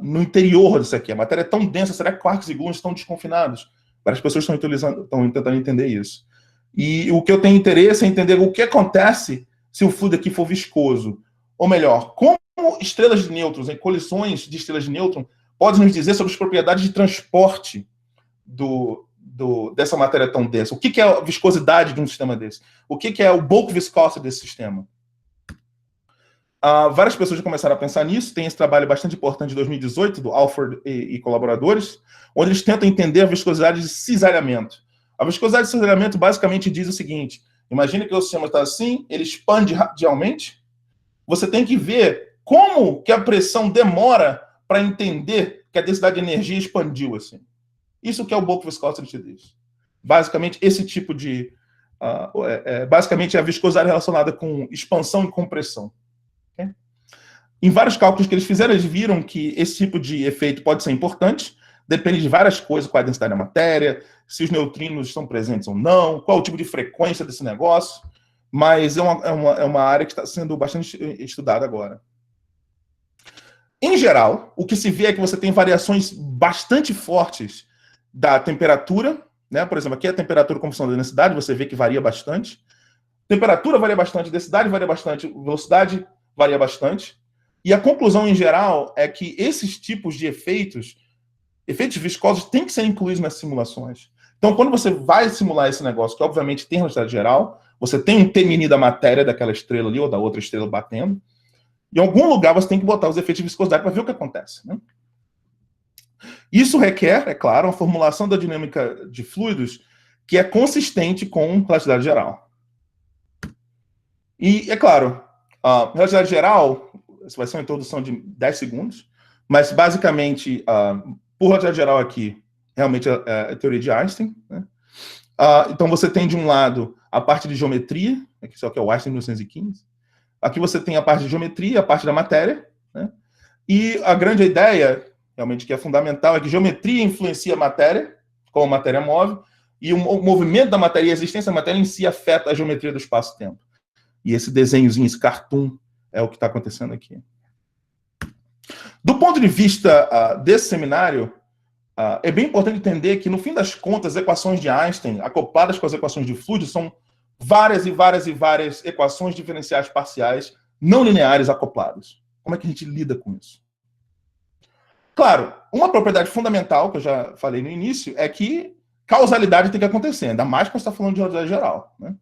no interior disso aqui? A matéria é tão densa, será que quarks e gluons estão desconfinados? Várias pessoas estão tentando entender isso. E o que eu tenho interesse é entender o que acontece se o fluido aqui for viscoso. Ou melhor, como estrelas de nêutrons, colisões de estrelas de nêutron, podem nos dizer sobre as propriedades de transporte dessa matéria tão densa. O que é a viscosidade de um sistema desse? O que é o bulk viscosity desse sistema? Várias pessoas já começaram a pensar nisso. Tem esse trabalho bastante importante de 2018, do Alford e colaboradores, onde eles tentam entender a viscosidade de cisalhamento. A viscosidade de cisalhamento basicamente diz o seguinte: imagine que o sistema está assim, ele expande radialmente. Você tem que ver como que a pressão demora para entender que a densidade de energia expandiu assim. Isso que é o bulk viscosity diz. Basicamente, esse tipo de... basicamente, a viscosidade relacionada com expansão e compressão. Okay? Em vários cálculos que eles fizeram, eles viram que esse tipo de efeito pode ser importante, depende de várias coisas, qual é a densidade da matéria, se os neutrinos estão presentes ou não, qual o tipo de frequência desse negócio, mas é uma área que está sendo bastante estudada agora. Em geral, o que se vê é que você tem variações bastante fortes da temperatura, né? Por exemplo, aqui a temperatura com função da densidade, você vê que varia bastante. Temperatura varia bastante, densidade varia bastante, velocidade varia bastante. E a conclusão, em geral, é que esses tipos de efeitos viscosos, têm que ser incluídos nas simulações. Então, quando você vai simular esse negócio, que obviamente tem velocidade geral, você tem um T-mini da matéria daquela estrela ali, ou da outra estrela batendo, em algum lugar você tem que botar os efeitos de viscosidade para ver o que acontece, né? Isso requer, é claro, uma formulação da dinâmica de fluidos que é consistente com relatividade geral. E, é claro, a relatividade geral, essa vai ser uma introdução de 10 segundos, mas, basicamente, por relatividade geral aqui, realmente é a teoria de Einstein, né? Então, você tem, de um lado, a parte de geometria, aqui só que é o Einstein 1915. Aqui você tem a parte de geometria, a parte da matéria, né? E a grande ideia, realmente, que é fundamental, é que geometria influencia a matéria, como a matéria move, e o movimento da matéria e a existência da matéria em si afeta a geometria do espaço-tempo. E esse desenhozinho, esse cartoon, é o que está acontecendo aqui. Do ponto de vista desse seminário, é bem importante entender que, no fim das contas, as equações de Einstein, acopladas com as equações de fluido, são várias e várias e várias equações diferenciais parciais não lineares acopladas. Como é que a gente lida com isso? Claro, uma propriedade fundamental, que eu já falei no início, é que causalidade tem que acontecer, ainda mais quando você está falando de relatividade geral, né?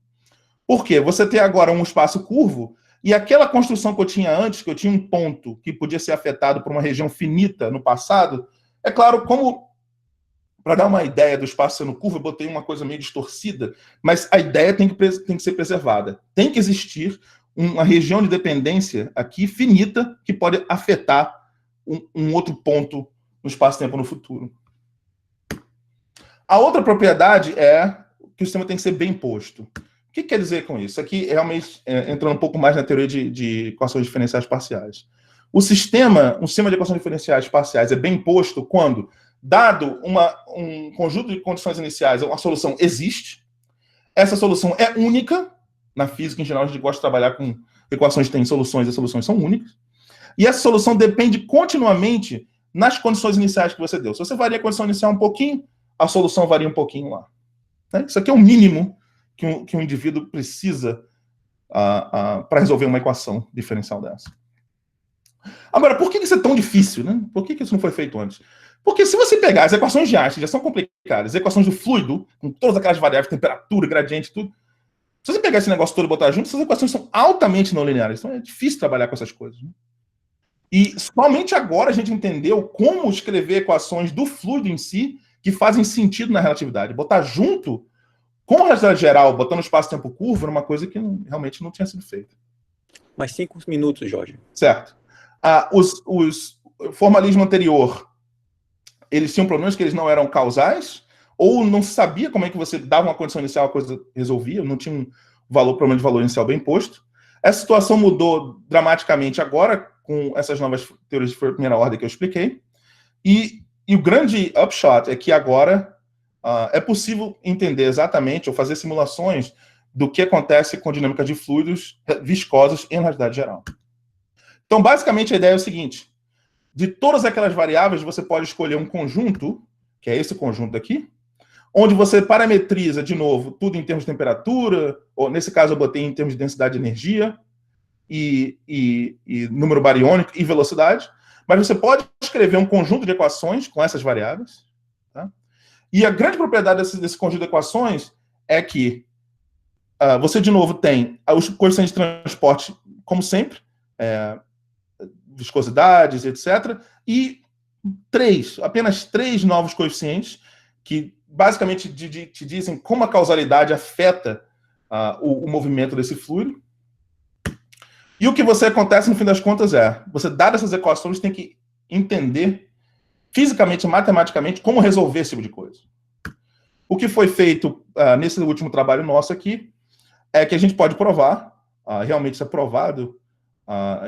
Por quê? Você tem agora um espaço curvo, e aquela construção que eu tinha antes, que eu tinha um ponto que podia ser afetado por uma região finita no passado, é claro, como, para dar uma ideia do espaço sendo curvo, eu botei uma coisa meio distorcida, mas a ideia tem que ser preservada. Tem que existir uma região de dependência aqui finita que pode afetar um outro ponto no espaço-tempo no futuro. A outra propriedade é que o sistema tem que ser bem posto. O que quer dizer com isso? Aqui, realmente, entrando um pouco mais na teoria de equações diferenciais parciais. Um sistema de equações diferenciais parciais é bem posto quando, dado um conjunto de condições iniciais, uma solução existe, essa solução é única. Na física, em geral, a gente gosta de trabalhar com equações que têm soluções, e as soluções são únicas. E essa solução depende continuamente nas condições iniciais que você deu. Se você varia a condição inicial um pouquinho, a solução varia um pouquinho lá. Isso aqui é o mínimo que um indivíduo precisa para resolver uma equação diferencial dessa. Agora, por que isso é tão difícil, né? Por que isso não foi feito antes? Porque se você pegar as equações de Einstein, já são complicadas, as equações do fluido, com todas aquelas variáveis, temperatura, gradiente, tudo, se você pegar esse negócio todo e botar junto, essas equações são altamente não lineares. Então é difícil trabalhar com essas coisas, né? E somente agora a gente entendeu como escrever equações do fluido em si que fazem sentido na relatividade. Botar junto com a relatividade geral, botando espaço-tempo curvo, era uma coisa que realmente não tinha sido feita. Mais 5 minutos, Jorge. Certo. O formalismo anterior, eles tinham problemas que eles não eram causais, ou não se sabia como é que você dava uma condição inicial, a coisa resolvia, não tinha um problema de valor inicial bem posto. Essa situação mudou dramaticamente agora, com essas novas teorias de primeira ordem que eu expliquei. E o grande upshot é que agora é possível entender exatamente, ou fazer simulações do que acontece com dinâmica de fluidos viscosos em realidade geral. Então, basicamente, a ideia é o seguinte: de todas aquelas variáveis, você pode escolher um conjunto, que é esse conjunto aqui, onde você parametriza, de novo, tudo em termos de temperatura, ou nesse caso eu botei em termos de densidade de energia, e número bariônico e velocidade, mas você pode escrever um conjunto de equações com essas variáveis, tá? E a grande propriedade desse conjunto de equações é que você, de novo, tem os coeficientes de transporte, como sempre, viscosidades, etc., e apenas três novos coeficientes que basicamente te dizem como a causalidade afeta o movimento desse fluido. E o que acontece, no fim das contas, você, dadas essas equações, tem que entender fisicamente, matematicamente, como resolver esse tipo de coisa. O que foi feito nesse último trabalho nosso aqui é que a gente pode provar, realmente isso é provado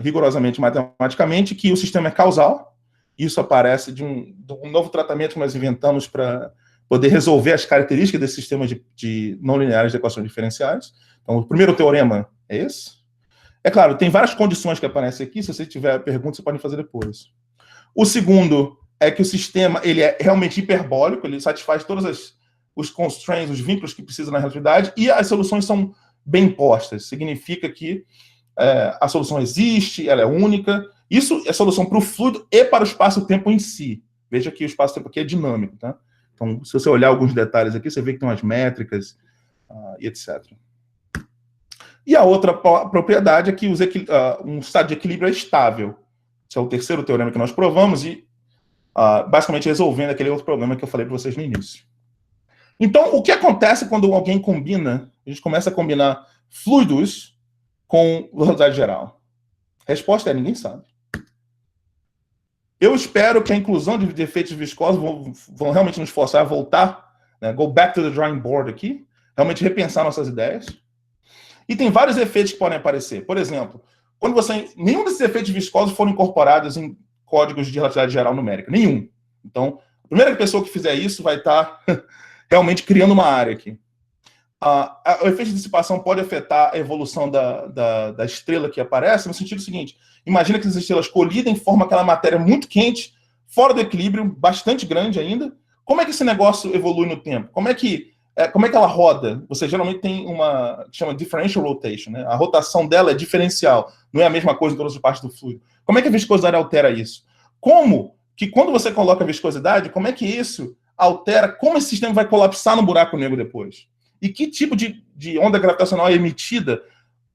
rigorosamente matematicamente, que o sistema é causal isso aparece de um novo tratamento que nós inventamos para poder resolver as características desse sistema de não lineares de equações diferenciais. Então, o primeiro teorema é esse. É claro, tem várias condições que aparecem aqui. Se você tiver perguntas, você pode fazer depois. O segundo é que o sistema ele é realmente hiperbólico, ele satisfaz todos os constraints, os vínculos que precisa na relatividade, e as soluções são bem postas. Significa que a solução existe, ela é única. Isso é solução para o fluido e para o espaço-tempo em si. Veja que o espaço-tempo aqui é dinâmico, tá? Então, se você olhar alguns detalhes aqui, você vê que tem umas métricas e etc. E a outra propriedade é que um estado de equilíbrio é estável. Esse é o terceiro teorema que nós provamos e, basicamente, resolvendo aquele outro problema que eu falei para vocês no início. Então, o que acontece quando alguém combina, a gente começa a combinar fluidos com velocidade geral? A resposta é: ninguém sabe. Eu espero que a inclusão de efeitos viscosos vão realmente nos forçar a voltar, né, go back to the drawing board aqui, realmente repensar nossas ideias. E tem vários efeitos que podem aparecer. Por exemplo, quando nenhum desses efeitos viscosos foram incorporados em códigos de relatividade geral numérica. Nenhum. Então, a primeira pessoa que fizer isso vai estar realmente criando uma área aqui. O efeito de dissipação pode afetar a evolução da estrela que aparece, no sentido seguinte: imagina que as estrelas colidem, formam aquela matéria muito quente, fora do equilíbrio, bastante grande ainda. Como é que esse negócio evolui no tempo? Como é que ela roda? Você geralmente tem uma que chama differential rotation, né? A rotação dela é diferencial, não é a mesma coisa em todas as partes do fluido. Como é que a viscosidade altera isso? Como que, quando você coloca a viscosidade, como é que isso altera, como esse sistema vai colapsar no buraco negro depois? E que tipo de onda gravitacional é emitida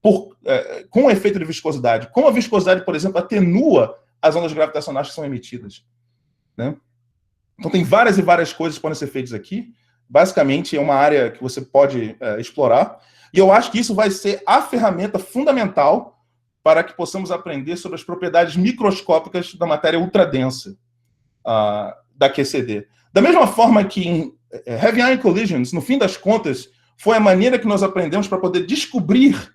com o efeito de viscosidade? Como a viscosidade, por exemplo, atenua as ondas gravitacionais que são emitidas, né? Então tem várias e várias coisas que podem ser feitas aqui. Basicamente, é uma área que você pode explorar. E eu acho que isso vai ser a ferramenta fundamental para que possamos aprender sobre as propriedades microscópicas da matéria ultradensa da QCD. Da mesma forma que em Heavy Ion Collisions, no fim das contas, foi a maneira que nós aprendemos para poder descobrir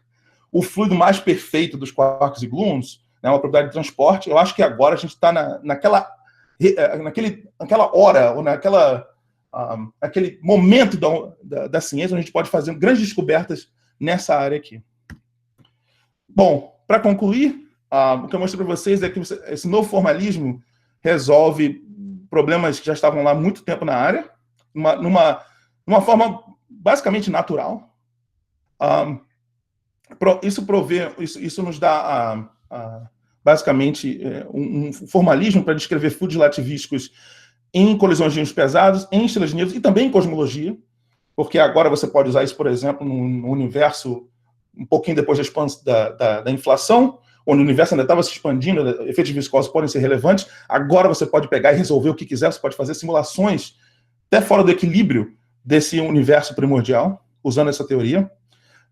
o fluido mais perfeito dos quarks e gluons, né, uma propriedade de transporte. Eu acho que agora a gente está naquela hora, ou naquele momento da ciência, onde a gente pode fazer grandes descobertas nessa área aqui. Bom, para concluir, o que eu mostrei para vocês é que esse novo formalismo resolve problemas que já estavam lá há muito tempo na área, numa forma basicamente natural. Isso nos dá basicamente um formalismo para descrever fluidos relativísticos em colisões de íons pesados, em estrelas de Nilson e também em cosmologia, porque agora você pode usar isso, por exemplo, no universo um pouquinho depois da inflação, onde o universo ainda estava se expandindo, efeitos viscosos podem ser relevantes. Agora você pode pegar e resolver o que quiser, você pode fazer simulações até fora do equilíbrio desse universo primordial, usando essa teoria.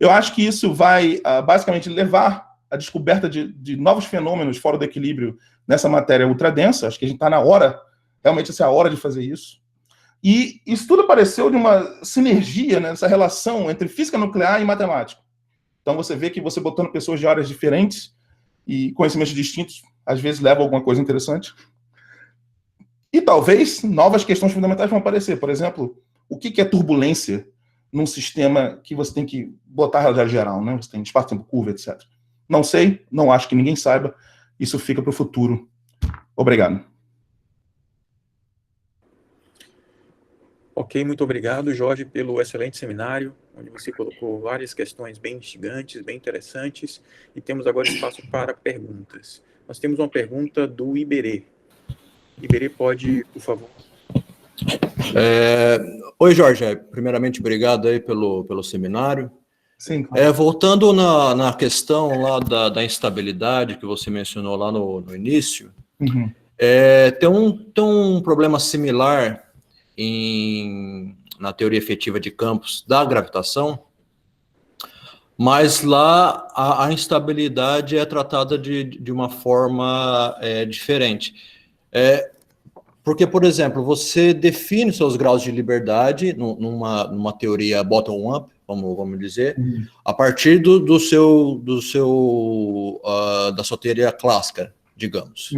Eu acho que isso vai basicamente levar à descoberta de novos fenômenos fora do equilíbrio nessa matéria ultradensa. Acho que a gente está na hora, realmente essa é a hora de fazer isso. E isso tudo apareceu de uma sinergia, né, nessa relação entre física nuclear e matemática. Então você vê que você botando pessoas de áreas diferentes e conhecimentos distintos, às vezes leva a alguma coisa interessante. E talvez novas questões fundamentais vão aparecer. Por exemplo, o que é turbulência num sistema que você tem que botar a realidade geral, né? Você tem espaço-tempo, curva, etc. Não sei, não acho que ninguém saiba. Isso fica para o futuro. Obrigado. Ok, muito obrigado, Jorge, pelo excelente seminário, onde você colocou várias questões bem instigantes, bem interessantes, e temos agora espaço para perguntas. Nós temos uma pergunta do Iberê. Iberê, pode, por favor. Oi, Jorge. Primeiramente, obrigado aí pelo seminário. Sim, claro. Voltando na questão lá da instabilidade que você mencionou lá no início, Uhum. tem um problema similar na teoria efetiva de campos da gravitação, mas lá a instabilidade é tratada de uma forma diferente. Porque, por exemplo, você define seus graus de liberdade numa teoria bottom-up, vamos dizer, a partir da sua teoria clássica, digamos.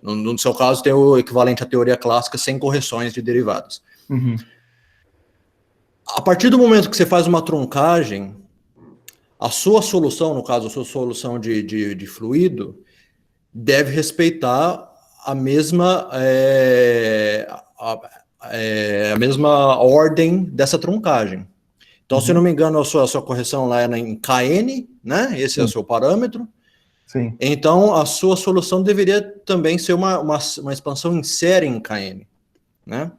No seu caso, tem o equivalente à teoria clássica sem correções de derivadas. A partir do momento que você faz uma truncagem, a sua solução, no caso, a sua solução de fluido, deve respeitar a mesma ordem dessa truncagem. Então, se não me engano, a sua correção lá é em Kn, né? Esse é o seu parâmetro. Sim. Então, a sua solução deveria também ser uma expansão em série em Kn, né?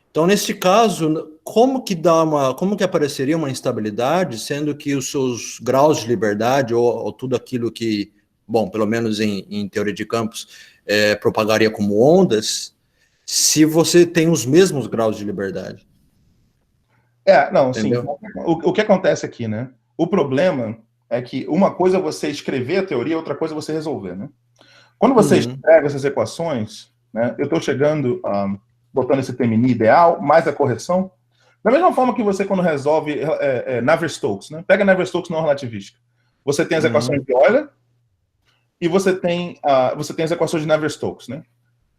Então, neste caso, como que apareceria uma instabilidade, sendo que os seus graus de liberdade, ou tudo aquilo que, bom, pelo menos em teoria de campos, propagaria como ondas, se você tem os mesmos graus de liberdade? Não, entendeu? Sim. O que acontece aqui, né? O problema é que uma coisa é você escrever a teoria, outra coisa é você resolver, né? Quando você escreve essas equações, né, eu estou chegando, botando esse termo ideal, mais a correção, da mesma forma que você, quando resolve Navier-Stokes, né? Pega Navier-Stokes não relativística. Você tem as equações de Euler e você tem as equações de Navier-Stokes, né?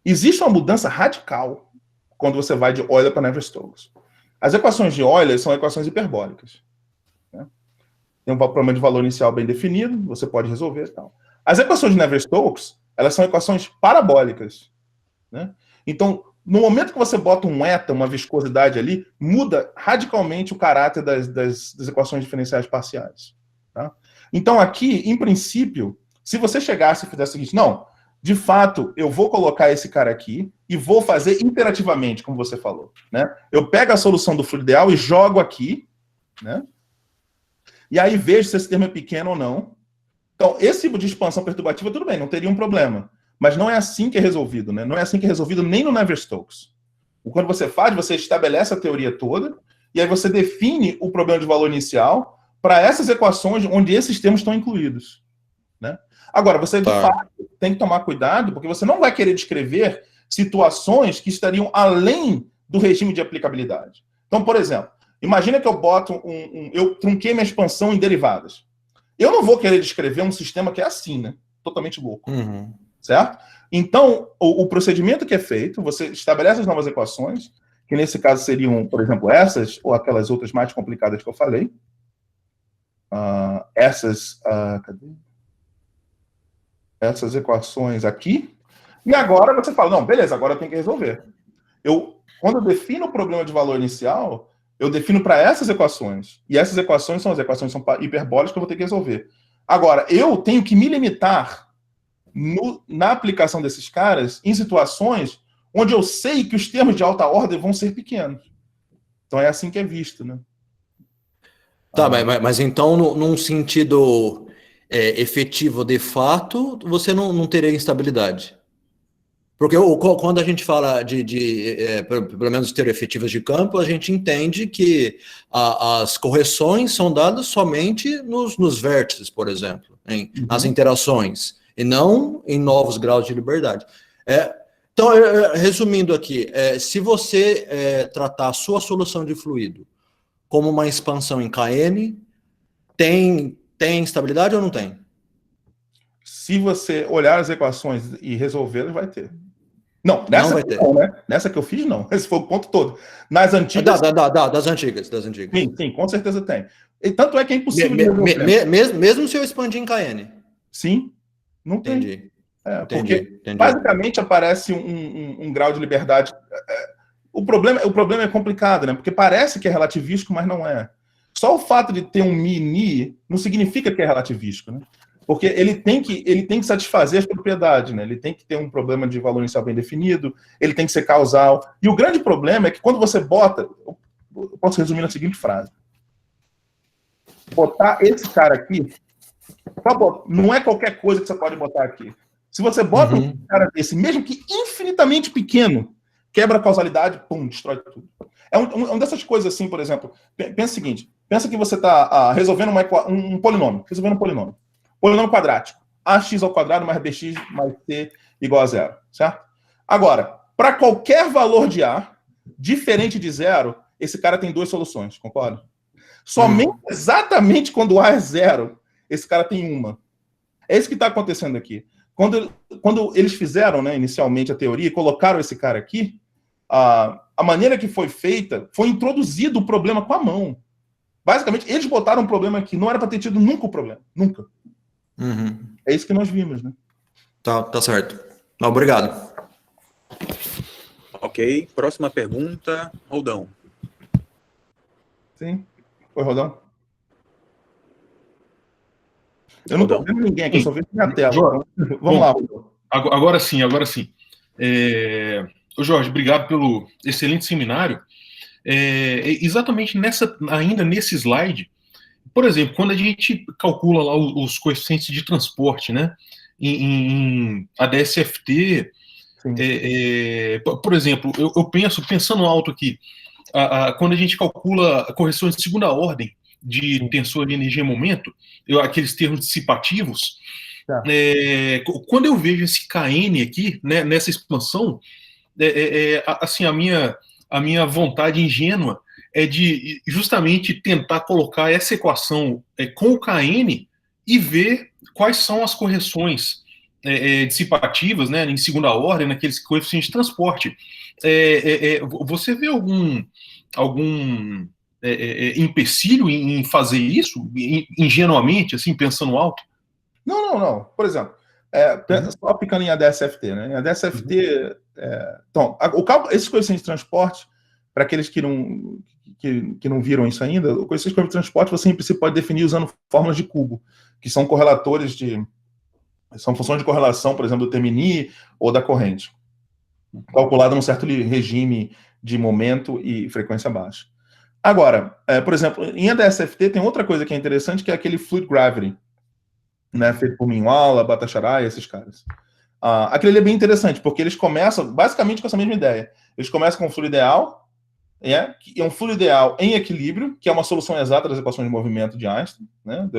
Existe uma mudança radical quando você vai de Euler para Navier-Stokes. As equações de Euler são equações hiperbólicas, né? Tem um problema de valor inicial bem definido, você pode resolver e tal. As equações de Navier-Stokes, elas são equações parabólicas, né? Então, no momento que você bota um eta, uma viscosidade ali, muda radicalmente o caráter das equações diferenciais parciais, tá? Então, aqui, em princípio, se você chegasse e fizesse o seguinte, não, de fato, eu vou colocar esse cara aqui e vou fazer interativamente, como você falou, né? Eu pego a solução do fluido ideal e jogo aqui, né? E aí vejo se esse termo é pequeno ou não. Então, esse tipo de expansão perturbativa, tudo bem, não teria um problema. Mas não é assim que é resolvido, né? Não é assim que é resolvido nem no Navier-Stokes. Quando você faz, você estabelece a teoria toda e aí você define o problema de valor inicial para essas equações onde esses termos estão incluídos, né? Agora, você de fato tem que tomar cuidado, porque você não vai querer descrever situações que estariam além do regime de aplicabilidade. Então, por exemplo, imagina que eu boto eu trunquei minha expansão em derivadas. Eu não vou querer descrever um sistema que é assim, né? Totalmente louco. Certo? Então, o procedimento que é feito, você estabelece as novas equações, que nesse caso seriam, por exemplo, essas, ou aquelas outras mais complicadas que eu falei. Cadê? Essas equações aqui. E agora você fala, não, beleza, agora eu tenho que resolver. Quando eu defino o problema de valor inicial, eu defino para essas equações. E essas equações são as equações hiperbólicas que eu vou ter que resolver. Agora, eu tenho que me limitar na aplicação desses caras em situações onde eu sei que os termos de alta ordem vão ser pequenos. Então é assim que é visto, né? Tá, mas então, num sentido efetivo de fato, você não teria instabilidade. Porque quando a gente fala pelo menos teoria efetivas de campo, a gente entende que as correções são dadas somente nos vértices, por exemplo, nas interações, e não em novos graus de liberdade. Então, resumindo aqui, se você tratar a sua solução de fluido como uma expansão em Kn, tem instabilidade ou não tem? Se você olhar as equações e resolvê-las, vai ter. Não, nessa não vai ter. Não, né? Nessa que eu fiz, não. Esse foi o ponto todo. Nas antigas... Das antigas. Sim, com certeza tem. E tanto é que é impossível de resolver. Mesmo se eu expandir em Kn? Sim, não tem. Entendi. Porque basicamente aparece um grau de liberdade. O problema é complicado, né? Porque parece que é relativístico, mas não é. Só o fato de ter um mi não significa que é relativístico, né? Porque ele tem que satisfazer as propriedades, né? Ele tem que ter um problema de valor inicial bem definido, ele tem que ser causal. E o grande problema é que quando você bota... Eu posso resumir na seguinte frase. Botar esse cara aqui... Não é qualquer coisa que você pode botar aqui. Se você bota um cara desse, mesmo que infinitamente pequeno, quebra a causalidade, pum, destrói tudo. É uma dessas coisas assim, por exemplo. Pensa o seguinte. Pensa que você está resolvendo um polinômio. Resolvendo um polinômio. Polinômio quadrático. Ax ao quadrado mais bx mais c igual a zero. Certo? Agora, para qualquer valor de A, diferente de zero, esse cara tem duas soluções. Concorda? Somente exatamente quando A é zero, esse cara tem uma. É isso que está acontecendo aqui. quando eles fizeram, né, inicialmente a teoria e colocaram esse cara aqui, a maneira que foi feita, foi introduzido o problema com a mão. Basicamente, eles botaram um problema aqui, não era para ter tido nunca o problema, nunca. É isso que nós vimos, né? Tá certo. Não, obrigado. Ok, próxima pergunta, Roldão. Sim. Oi, Rodão. Eu não estou vendo ninguém aqui, eu só vejo minha tela. Então, vamos lá, Rodão. Agora sim. Ô Jorge, obrigado pelo excelente seminário. Exatamente ainda nesse slide, por exemplo, quando a gente calcula lá os coeficientes de transporte, né, em ADS-FT, por exemplo, eu pensando alto aqui, quando a gente calcula correções de segunda ordem de tensor de energia e momento, aqueles termos dissipativos, quando eu vejo esse KN aqui, né, nessa expansão, assim, a minha vontade ingênua é de justamente tentar colocar essa equação com o KN e ver quais são as correções dissipativas, né, em segunda ordem, naqueles coeficientes de transporte. Você vê algum empecilho em fazer isso, ingenuamente, assim, pensando alto? Não. Por exemplo, só aplicando em ADS-FT, né? Em ADS-FT, então, esses coeficientes de transporte, para aqueles que não viram isso ainda, o coeficiente de transporte você, em princípio, pode definir usando fórmulas de cubo, que são correlatores são funções de correlação, por exemplo, do Termini ou da corrente, calculada num certo regime de momento e frequência baixa. Agora, por exemplo, em ADS-FT tem outra coisa que é interessante, que é aquele fluid gravity, né, feito por Minwala, Bhattacharya, esses caras. Aquele ali é bem interessante, porque eles começam basicamente com essa mesma ideia. Eles começam com um fluido ideal, que é um fluido ideal em equilíbrio, que é uma solução exata das equações de movimento de Einstein, né,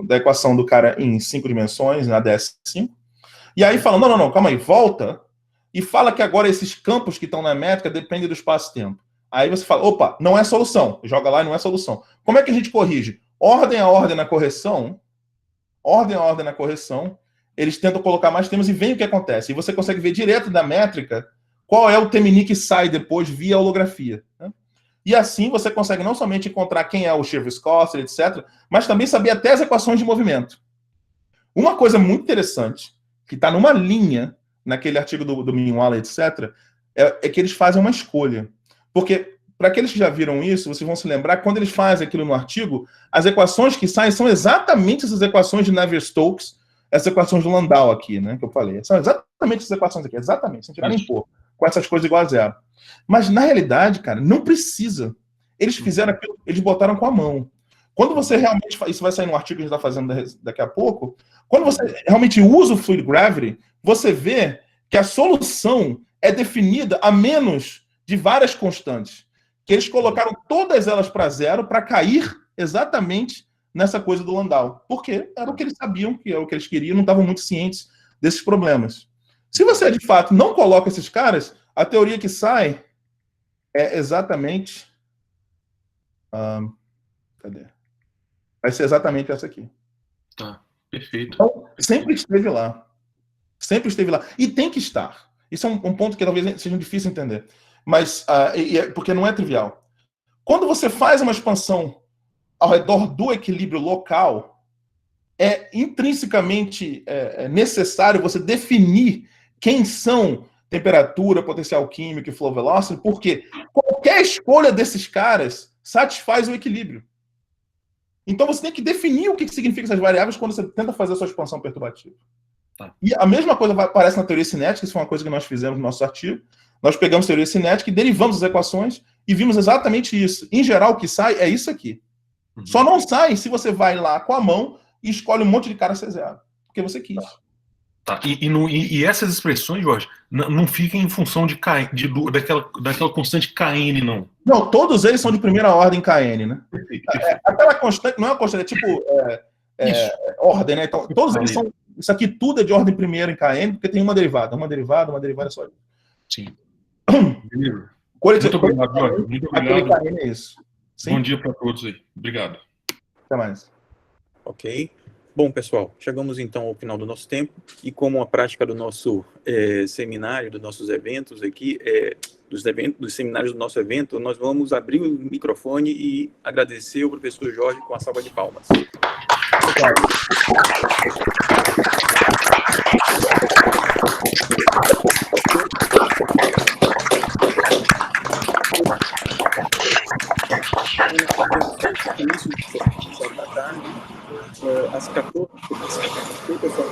da equação do cara em 5 dimensões, na DS5. E aí falam, não, calma aí, volta, e fala que agora esses campos que estão na métrica dependem do espaço-tempo. Aí você fala, opa, não é solução. Joga lá e não é solução. Como é que a gente corrige? Ordem a ordem na correção, eles tentam colocar mais termos e veem o que acontece. E você consegue ver direto da métrica qual é o Termini que sai depois via holografia. Né? E assim você consegue não somente encontrar quem é o Shear-Voscoster, etc., mas também saber até as equações de movimento. Uma coisa muito interessante, que está numa linha naquele artigo do Minwala, etc., é que eles fazem uma escolha. Porque, para aqueles que já viram isso, vocês vão se lembrar que quando eles fazem aquilo no artigo, as equações que saem são exatamente essas equações de Navier-Stokes, essas equações do Landau aqui, né, que eu falei. São exatamente essas equações aqui, exatamente, sem tirar nem pôr, com essas coisas igual a zero. Mas, na realidade, cara, não precisa. Eles fizeram aquilo, eles botaram com a mão. Quando você realmente, isso vai sair no artigo que a gente está fazendo daqui a pouco, quando você realmente usa o fluid gravity, você vê que a solução é definida a menos de várias constantes, que eles colocaram todas elas para zero para cair exatamente nessa coisa do Landau, porque era o que eles sabiam, que é o que eles queriam, não estavam muito cientes desses problemas. Se você, de fato, não coloca esses caras, a teoria que sai é exatamente... cadê? Vai ser exatamente essa aqui. Tá, perfeito. Então, sempre esteve lá. Sempre esteve lá. E tem que estar. Isso é um ponto que talvez seja difícil entender. Mas, porque não é trivial. Quando você faz uma expansão ao redor do equilíbrio local, é intrinsecamente necessário você definir quem são temperatura, potencial químico e flow velocity, porque qualquer escolha desses caras satisfaz o equilíbrio. Então você tem que definir o que significam essas variáveis quando você tenta fazer a sua expansão perturbativa. Tá. E a mesma coisa aparece na teoria cinética, isso foi uma coisa que nós fizemos no nosso artigo. Nós pegamos teoria cinética e derivamos as equações e vimos exatamente isso. Em geral, o que sai é isso aqui. Uhum. Só não sai se você vai lá com a mão e escolhe um monte de cara C0, porque você quis. Tá. E essas expressões, Jorge, não ficam em função daquela constante KN, não? Não, todos eles são de primeira ordem KN, né? Aquela constante, não é uma constante, é tipo ordem, né? Então, todos eles são... Isso aqui tudo é de ordem primeira em KN, porque tem uma derivada só. Sim. Muito obrigado, Jorge. Muito obrigado. KN é isso. Sim? Bom dia para todos aí. Obrigado. Até mais. Ok. Bom, pessoal, chegamos então ao final do nosso tempo e como a prática do nosso seminário, dos nossos eventos aqui, dos seminários do nosso evento, nós vamos abrir o microfone e agradecer o professor Jorge com a salva de palmas. Início da tarde, às 14 horas, o pessoal